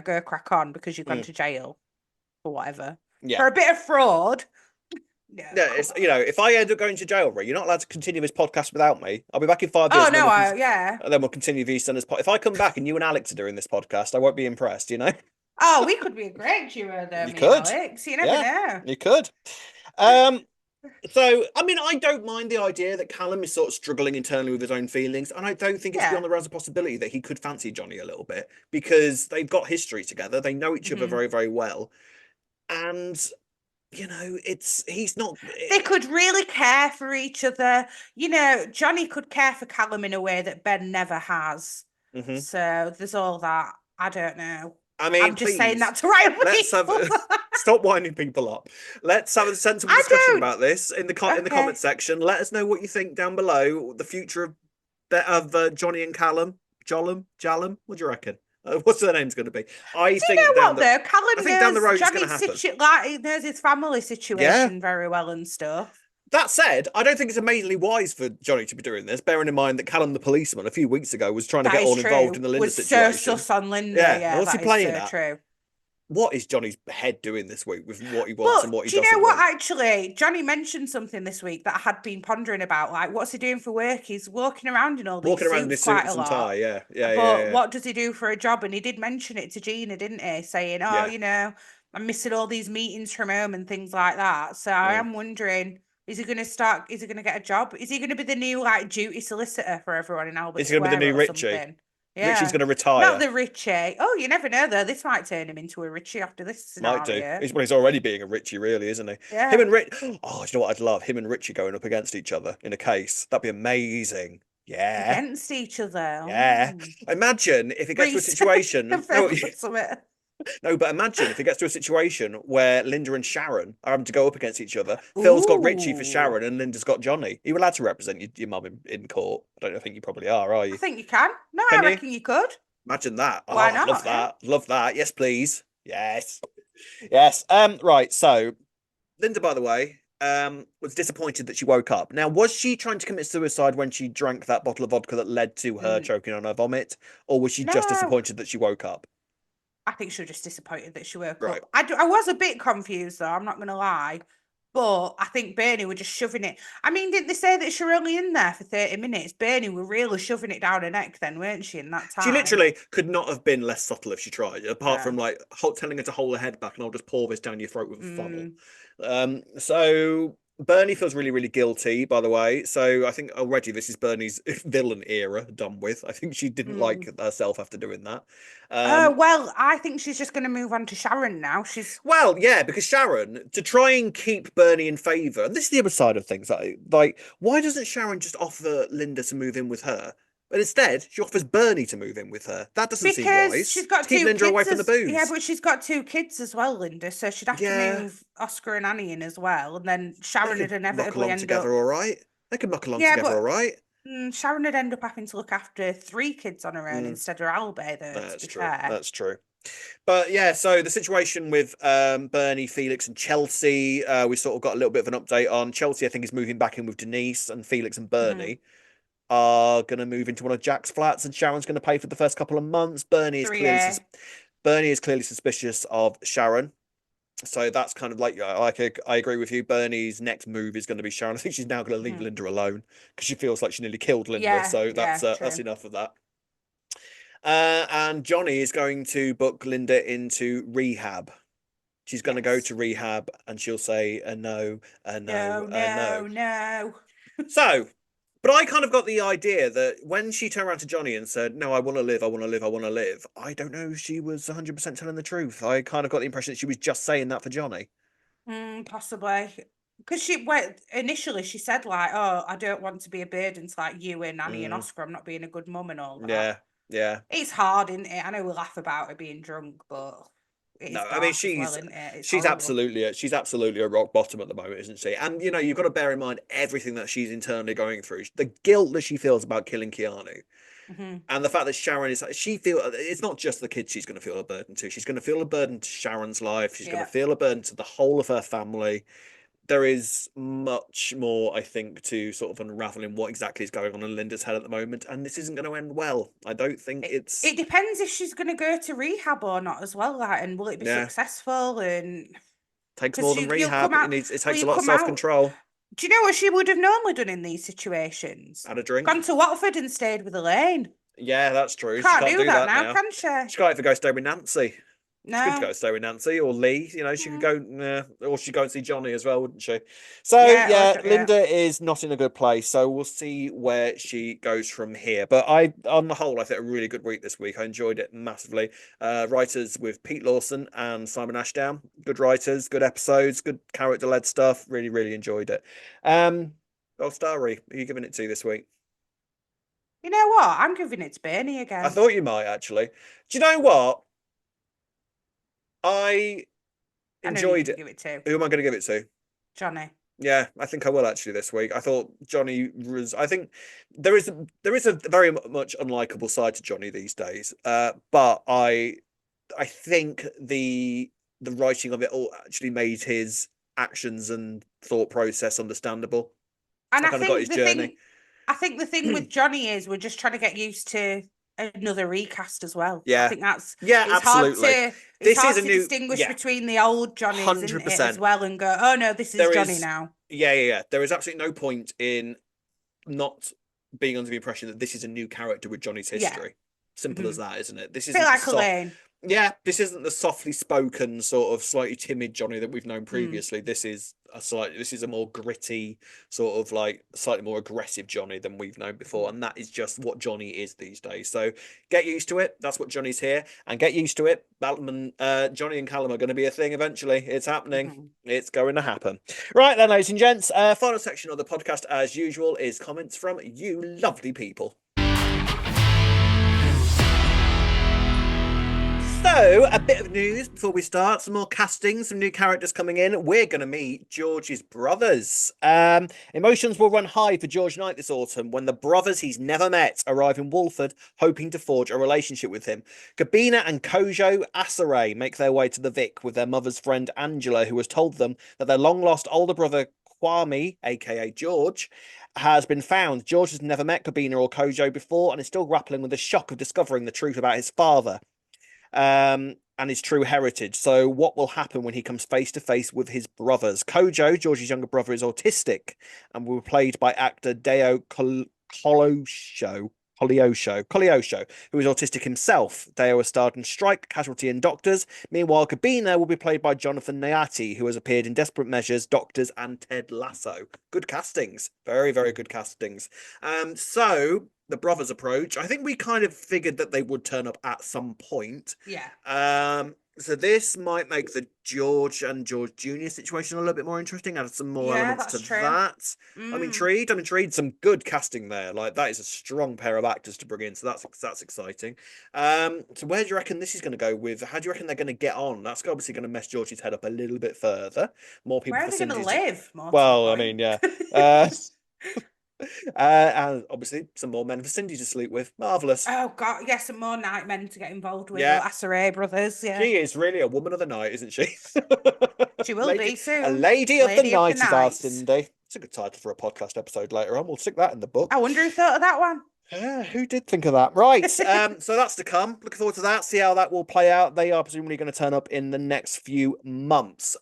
go crack on because you've gone to jail or whatever for a bit of fraud. Yeah, it's if I end up going to jail, Ray, you're not allowed to continue this podcast without me. I'll be back in 5 years. Oh no, and then we'll continue the EastEnders If I come back and you and Alex are doing this podcast, I won't be impressed. Oh, we could be a great duo, though. You me could. and Alex. You never know. You could. So, I mean, I don't mind the idea that Callum is sort of struggling internally with his own feelings, and I don't think it's beyond the realms of possibility that he could fancy Johnny a little bit because they've got history together. They know each other very, very well, and he's not. They could really care for each other. Johnny could care for Callum in a way that Ben never has. Mm-hmm. So there's all that. I don't know. I mean, I'm just saying that to right stop winding people up. Let's have a sensible discussion about this in the comment section. Let us know what you think down below. The future of Johnny and Callum, Jallum. What do you reckon? What's their name's going to be? Callum down the road Johnny's he knows his family situation very well and stuff. That said, I don't think it's amazingly wise for Johnny to be doing this, bearing in mind that Callum the policeman a few weeks ago was trying to get all involved in the Linda situation. So sus on Linda. Yeah, what's he playing at? True. what is Johnny's head doing this week with what he wants and But what he do you know doesn't what? want? Actually, Johnny mentioned something this week that I had been pondering about. Like, what's he doing for work? He's walking around in all these Walking around in suits his quite a suits and tie, lot. yeah, yeah, yeah, But yeah, what does he do for a job? And he did mention it to Gina, didn't he? Saying, oh, yeah. you know, I'm missing all these meetings from home and things like that. So I Mm. am wondering, is he going to get a job? Is he going to be the new, like, duty solicitor for everyone in Albert Is he going to be the Square new or Richie? something? Richie's Yeah. going to Not retire. the Richie. Oh, you never know, though. This might turn him into a Richie after this Might do. scenario. He's already being a Richie, really, isn't he? Him Yeah. and Rich. Oh, do you know what I'd love? Him and Richie going up against each other in a case. That'd be amazing. Yeah, Against each other. yeah. Imagine if it gets to a Reese situation. and No, Phil or something. no, but imagine if it gets to a situation where Linda and Sharon are having to go up against each other. Phil's got Richie for Ooh. Sharon, and Linda's got Johnny. Are you allowed to represent your mum in court? I don't think you probably are I you? think you can. No, I Can you? reckon you could. Imagine that. Why Oh, I'd love not? Yeah. that. Love that. Yes, please. Yes. Yes. Right. So Linda, by the way, was disappointed that she woke up. Now, was she trying to commit suicide when she drank that bottle of vodka that led to her Mm, choking on her vomit, or was she just no. disappointed that she woke up? I think she was just disappointed that she woke Right. up. I was a bit confused though, I'm not going to lie. But I think Bernie were just shoving it. I mean, didn't they say that she were only in there for 30 minutes? Bernie were really shoving it down her neck then, weren't she, in that She time? literally could not have been less subtle if she tried, apart from No. like telling her to hold her head back and I'll just pour this down your throat with a funnel. Mm, So Bernie feels really, really guilty, by the way. So I think already this is Bernie's villain era done with. I think she didn't like mm. herself after doing that. Oh, Um, well, I think she's just going to move on to Sharon now. She's. well, yeah, because Sharon, to try and keep Bernie in favor, and this is the other side of things, like why doesn't Sharon just offer Linda to move in with her? But instead, she offers Bernie to move in with her. That doesn't seem Because wise. she's got To keep two Linda away kids from the as yeah, booze. but she's got two kids as well, Linda. So she'd have to Yeah, move Oscar and Annie in as well, and then they Sharon would could muck inevitably along end together, up. all right. They could muck along Yeah, together, all but right. Sharon would end up having to look after three kids on her own Mm, instead of Albie, though. To that's be true. fair. That's true. But yeah, so the situation with Bernie, Felix, and Chelsea, we sort of got a little bit of an update on. Chelsea, I think, is moving back in with Denise, and Felix and Hmm. Bernie are going to move into one of Jack's flats, and Sharon's going to pay for the first couple of months. 3A. Bernie is clearly suspicious of Sharon. So that's kind of like I agree with you. Bernie's next move is going to be Sharon. I think she's now going to leave Hmm. Linda alone because she feels like she nearly killed Linda. Yeah, So yeah, that's true. enough of that. And Johnny is going to book Linda into rehab. She's going to go Yes. to rehab and she'll say a no, a no, No, a no. no, no. So, but I kind of got the idea that when she turned around to Johnny and said, "No, I want to live, I want to live, I want to live," I don't know if she was 100% telling the truth. I kind of got the impression that she was just saying that for Johnny. Possibly. Because initially she said like, "Oh, I don't want to be a burden to like you and Annie and Mm, Oscar. I'm not being a good mum and all that." yeah, yeah. It's hard, isn't it? I know we laugh about her being drunk, but it No, is I mean dark as well, isn't it? It's she's horrible. absolutely a rock bottom at the moment, isn't she? And you know, you've got Mm. to bear in mind everything that she's internally going through, the guilt that she feels about killing Keanu, Hmm. and the fact that Sharon is she feel it's not just the kids she's going to feel a burden to. She's going to feel a burden to Sharon's life. She's going to Yeah. feel a burden to the whole of her family. There is much more, I think, to sort of unraveling what exactly is going on in Linda's head at the moment, and this isn't going to end well. I don't think it's It depends if she's going to go to rehab or not as well, like, and will it be yeah. successful? And Takes more because than you'll come rehab. out, It well, takes a you lot of come out. self-control. Do you know what she would have normally done in these situations? Had a drink. Gone to Watford and stayed with Elaine. Yeah, that's true. She Can't can't do do that that now, now. can she? She can't even go stay with Nancy. She could No. go stay with Nancy or Lee. You know, she could Mm. go, or she'd go and see Johnny as well, wouldn't she? So Yeah, yeah, yeah. Linda is not in a good place. So we'll see where she goes from here. But on the whole, I think a really good week this week. I enjoyed it massively. Writers with Pete Lawson and Simon Ashdown, good writers, good episodes, good character-led stuff. Really, really enjoyed it. Oh, Starry, who are you giving it to this week? You know what? I'm giving it to Bernie I again. thought you might actually. Do you know what? I I know who you're enjoyed going to it. give it to. Who am I going to give it to? Johnny. Yeah, I think I will actually this week. I thought Johnny was. I think there is a very much unlikable side to Johnny these days. But I think the writing of it all actually made his actions and thought process understandable. And I kind of got his journey. I think the thing with Johnny is we're just trying to get used to. another recast as well. I Yeah. think that's Yeah, it's hard absolutely. to This is a new, distinguish yeah, between the old Johnnies, isn't it, as 100%. well, and go, oh no, this is There Johnny is, now. yeah. There is absolutely no point in not being under the impression that this is a new character with Johnny's Yeah. history. Simple as Mm-hmm. that, isn't it? This Bit isn't the like soft. Elaine. Yeah, this isn't the softly spoken, sort of slightly timid Johnny that we've known Mm. previously. This is a more gritty, sort of like slightly more aggressive Johnny than we've known before, and that is just what Johnny is these days. So get used to it. That's what Johnny's here, and get used to it. Johnny and Callum are going to be a thing eventually. It's happening. Mm-hmm. It's going to happen. Right then, ladies and gents. Final section of the podcast, as usual, is comments from you lovely people. So, a bit of news before we start. Some more castings, some new characters coming in. We're going to meet George's brothers. Emotions will run high for George Knight this autumn when the brothers he's never met arrive in Walford, hoping to forge a relationship with him. Gabina and Kojo Asare make their way to the Vic with their mother's friend Angela, who has told them that their long-lost older brother Kwame, aka George, has been found. George has never met Gabina or Kojo before and is still grappling with the shock of discovering the truth about his father and his true heritage. So, what will happen when he comes face to face with his brothers? Kojo, George's younger brother, is autistic and will be played by actor Deo Coliosho, who is autistic himself. Deo has starred in Strike, Casualty, and Doctors. Meanwhile, Kabina will be played by Jonathan Nayati, who has appeared in Desperate Measures, Doctors, and Ted Lasso. Good castings. Very, very good castings. So the brothers approach. I think we kind of figured that they would turn up at some point. Yeah. So this might make the George and George Jr. situation a little bit more interesting. Add some more elements to True. that. I'm intrigued. I'm intrigued. Some good casting there. Like that is a strong pair of actors to bring in. So that's exciting. So where do you reckon this is going to go with? How do you reckon they're going to get on? That's obviously going to mess George's head up a little bit further. More people Where for are they going to Cindy's. live? More to the Well, I point. mean, yeah. And obviously some more men for Cindy to sleep with. Marvelous. Oh God, yes, some more night men to get involved with, Yeah. or Asare brothers. Yeah, She is really a woman of the night, isn't she? she will lady, be soon. a lady of the Lady of the night is our nights. Cindy. It's a good title for a podcast episode later on. We'll stick that in the book. I wonder who thought of that one. Who did think of that? Right. So that's to come. Looking forward to that. See how that will play out. They are presumably going to turn up in the next few months.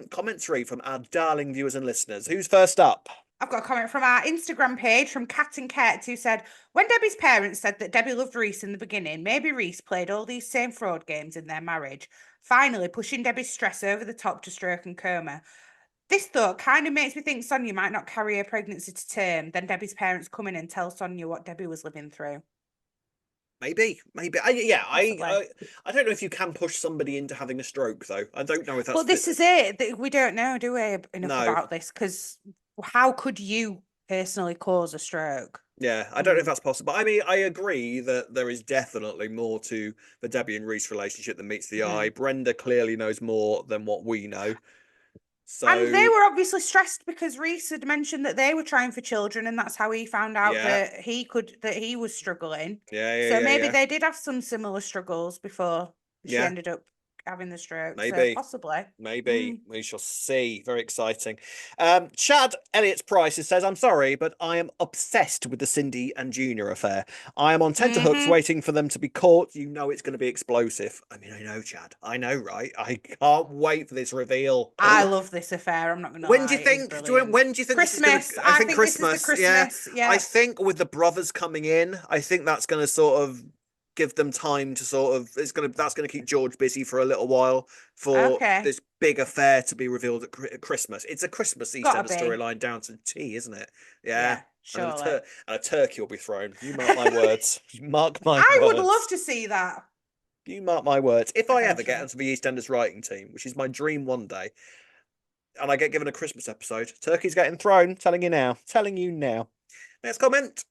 Commentary from our darling viewers and listeners. Who's first up? I've got a comment from our Instagram page from Cat and Ket who said, when Debbie's parents said that Debbie loved Reiss in the beginning, maybe Reiss played all these same fraud games in their marriage, finally pushing Debbie's stress over the top to stroke and coma. This thought kind of makes me think Sonia might not carry her pregnancy to term, then Debbie's parents come in and tell Sonia what Debbie was living through. Maybe. I don't know if you can push somebody into having a stroke, though. I don't know if that's. Well, this is it. We don't know, do we, enough No. about this? Because how could you personally cause a stroke? Yeah, I don't know if that's possible. I mean, I agree that there is definitely more to the Debbie and Reiss relationship than meets the eye. Brenda clearly knows more than what we know. And they So were obviously stressed because Reiss had mentioned that they were trying for children, and that's how he found out yeah, that he was struggling. yeah, So yeah, maybe yeah. they did have some similar struggles before she Yeah. ended up having the stroke. So Maybe. possibly. Maybe we shall see. Very exciting. Chad Elliot's Price says, "I'm sorry, but I am obsessed with the Cindy and Junior affair. I am on tenterhooks waiting for them to be caught. You know it's going to be explosive. I mean, I know, Chad. I know, right? I can't wait for this reveal. I love this affair. I'm not going to When lie. do you think? When do you think Christmas? This is gonna, I think think Christmas. This is the Christmas. Yeah. I think with the brothers coming in, I think that's going to sort of give them time to sort of. That's going to keep George busy for a little while for this big affair to be revealed at Christmas. It's a Christmas EastEnders storyline down to T, isn't it? Yeah. Sure. And a turkey will be thrown. You mark my words. Mark my words. I would love to see that. You mark my words. If I ever get onto the EastEnders writing team, which is my dream one day, and I get given a Christmas episode, turkey's getting thrown. Telling you now. Telling you now. Next comment.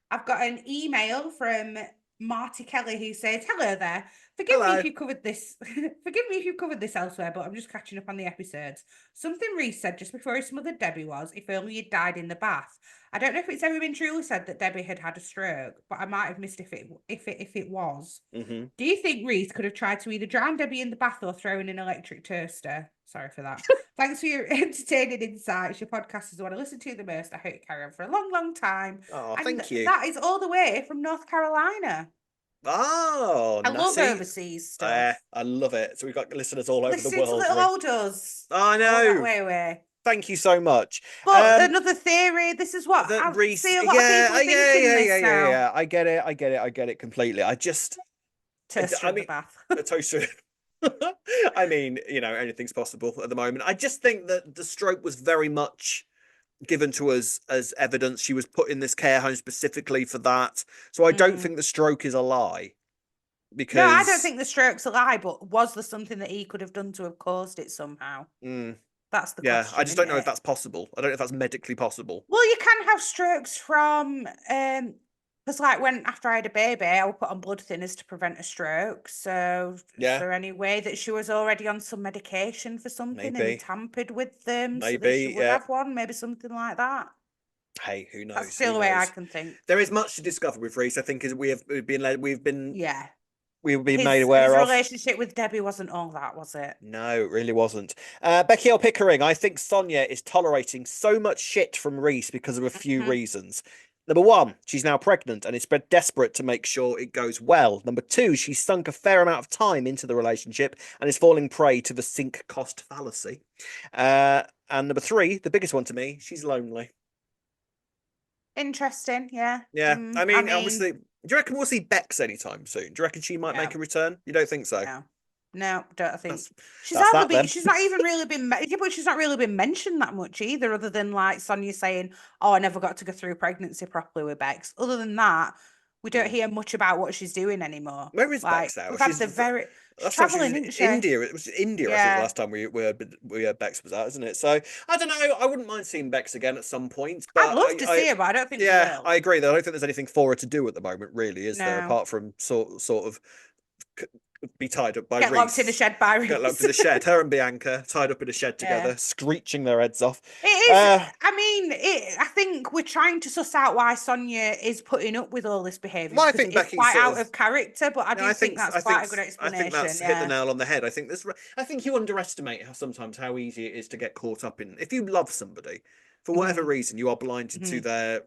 I've got an email from Marty Kelly who says, "Hello there. Forgive me if you covered this. Forgive me if you covered this elsewhere, but I'm just catching up on the episodes. Something Reiss said just before he smothered Debbie was, if only he'd died in the bath. I don't know if it's ever been truly said that Debbie had had a stroke, but I might have missed if it was. Mm-hmm. Do you think Reiss could have tried to either drown Debbie in the bath or throw in an electric toaster? Sorry for that. Thanks for your entertaining insights. Your podcast is the one I listen to the most. I hope you carry on for a long, long time." Oh, and thank you. That is all the way from North Carolina. Oh, I love Nasi. overseas stuff. I love it. So we've got listeners all over the Listen to world. little old us. I All that know. way. Thank you so much. But another theory, this is what That I Reiss, see a lot of yeah, people thinking this now. yeah. I get it completely. Toaster I in the mean, bath. a toaster. I mean, anything's possible at the moment. I just think that the stroke was very much given to us as evidence. She was put in this care home specifically for that. So I don't think the stroke is a lie. No, I don't Because think the stroke's a lie, but was there something that he could have done to have caused it somehow? That's the yeah, I question, just isn't don't know if it? that's possible. I don't know if that's medically possible. Well, you can have strokes from because like when after I had a baby, I would put on blood thinners to prevent a stroke. So is Yeah, there any way that she was already on some medication for something and he maybe, tampered with them so that she maybe, would yeah. have one? Maybe something like that. Hey, who That's knows? the Who only way I knows? can think. There is much to discover with Reiss. I think is Yeah. we've been made His aware of. relationship with Debbie wasn't all that, was it? No, it really wasn't. Becky L. Pickering, I think Sonia is tolerating so much shit from Reiss because of a few Mhm. reasons. Number one, she's now pregnant and is desperate to make sure it goes well. Number two, she's sunk a fair amount of time into the relationship and is falling prey to the sink cost fallacy. And number three, the biggest one to me, she's lonely. Interesting, yeah. Yeah, I I mean, mean, obviously, do you reckon we'll see Bex anytime soon? Do you reckon she might no, make a return? You don't think so? no, no, don't think. That's She's that's hardly that been. then. She's not even really been. Yeah, but she's not really been mentioned that much either, other than like Sonia saying, "Oh, I never got to go through pregnancy properly with Bex." Other than that, we don't hear much about what she's doing anymore. Where is Like Bex now? we've had the very. She's Last time she was traveling, in isn't she? India. It was India, I think. The Yeah, last time we had Bex was out, isn't it? So I don't know. I wouldn't mind seeing Bex again at some point, I'd but love to see her, but I don't think we yeah, will. I agree. Though I don't think there's anything for her to do at the moment, really, is there? No, Apart from sort of be tied up by get locked in a Reiss. shed by Get locked Reese. in the shed. Her and Bianca tied up in a shed Yeah. together, screeching their heads off. It is. I mean, I think we're trying to suss out why Sonia is putting up with all this behaviour Well, I because it think is Becky's quite sort out of. of character. But I No, do think that's quite a good I think explanation. that's hit the Yeah. nail on the head. I think this. I think you underestimate how easy it is to get caught up in. If you love somebody, for whatever Hmm. reason, you're blinded to their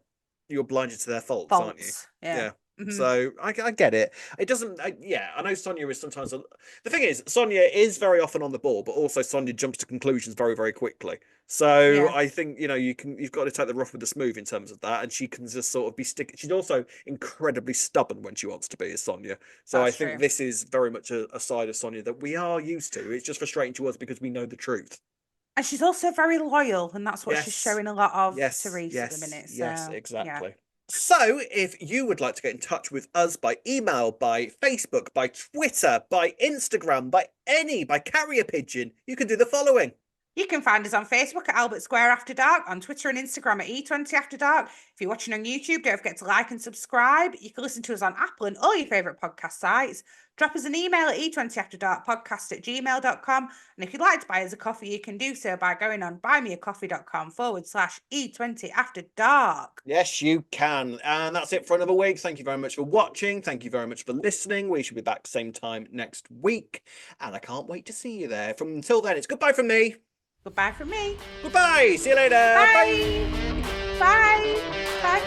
faults, aren't you? Faults. Yeah. Yeah. Hmm. So I get it. It doesn't. Yeah, I know Sonia is sometimes. The thing is, Sonia is very often on the ball, but also Sonia jumps to conclusions very, very quickly. So Yeah. I think you've got to take the rough with the smooth in terms of that, and she can just sort of be stick. She's also incredibly stubborn when she wants to be, as Sonia. So I That's think true. this is very much a side of Sonia that we are used to. It's just frustrating to us because we know the truth. And she's also very loyal, and that's what she's Yes, showing a lot of to Reese at the minute. yes, So yeah. exactly. So, if you would like to get in touch with us by email, by Facebook, by Twitter, by Instagram, by carrier pigeon, you can do the following. You can find us on Facebook at Albert Square After Dark, on Twitter and Instagram at E20 After Dark. If you're watching on YouTube, don't forget to like and subscribe. You can listen to us on Apple and all your favourite podcast sites. Drop us an email at e20afterdarkpodcast@gmail.com. And if you'd like to buy us a coffee, you can do so by going on buymeacoffee.com/E20 After Dark. Yes, you can. And that's it for another week. Thank you very much for watching. Thank you very much for listening. We should be back same time next week. And I can't wait to see you there. Until then, it's goodbye from me. Goodbye from me. Goodbye. See you later. Bye. Bye. Bye.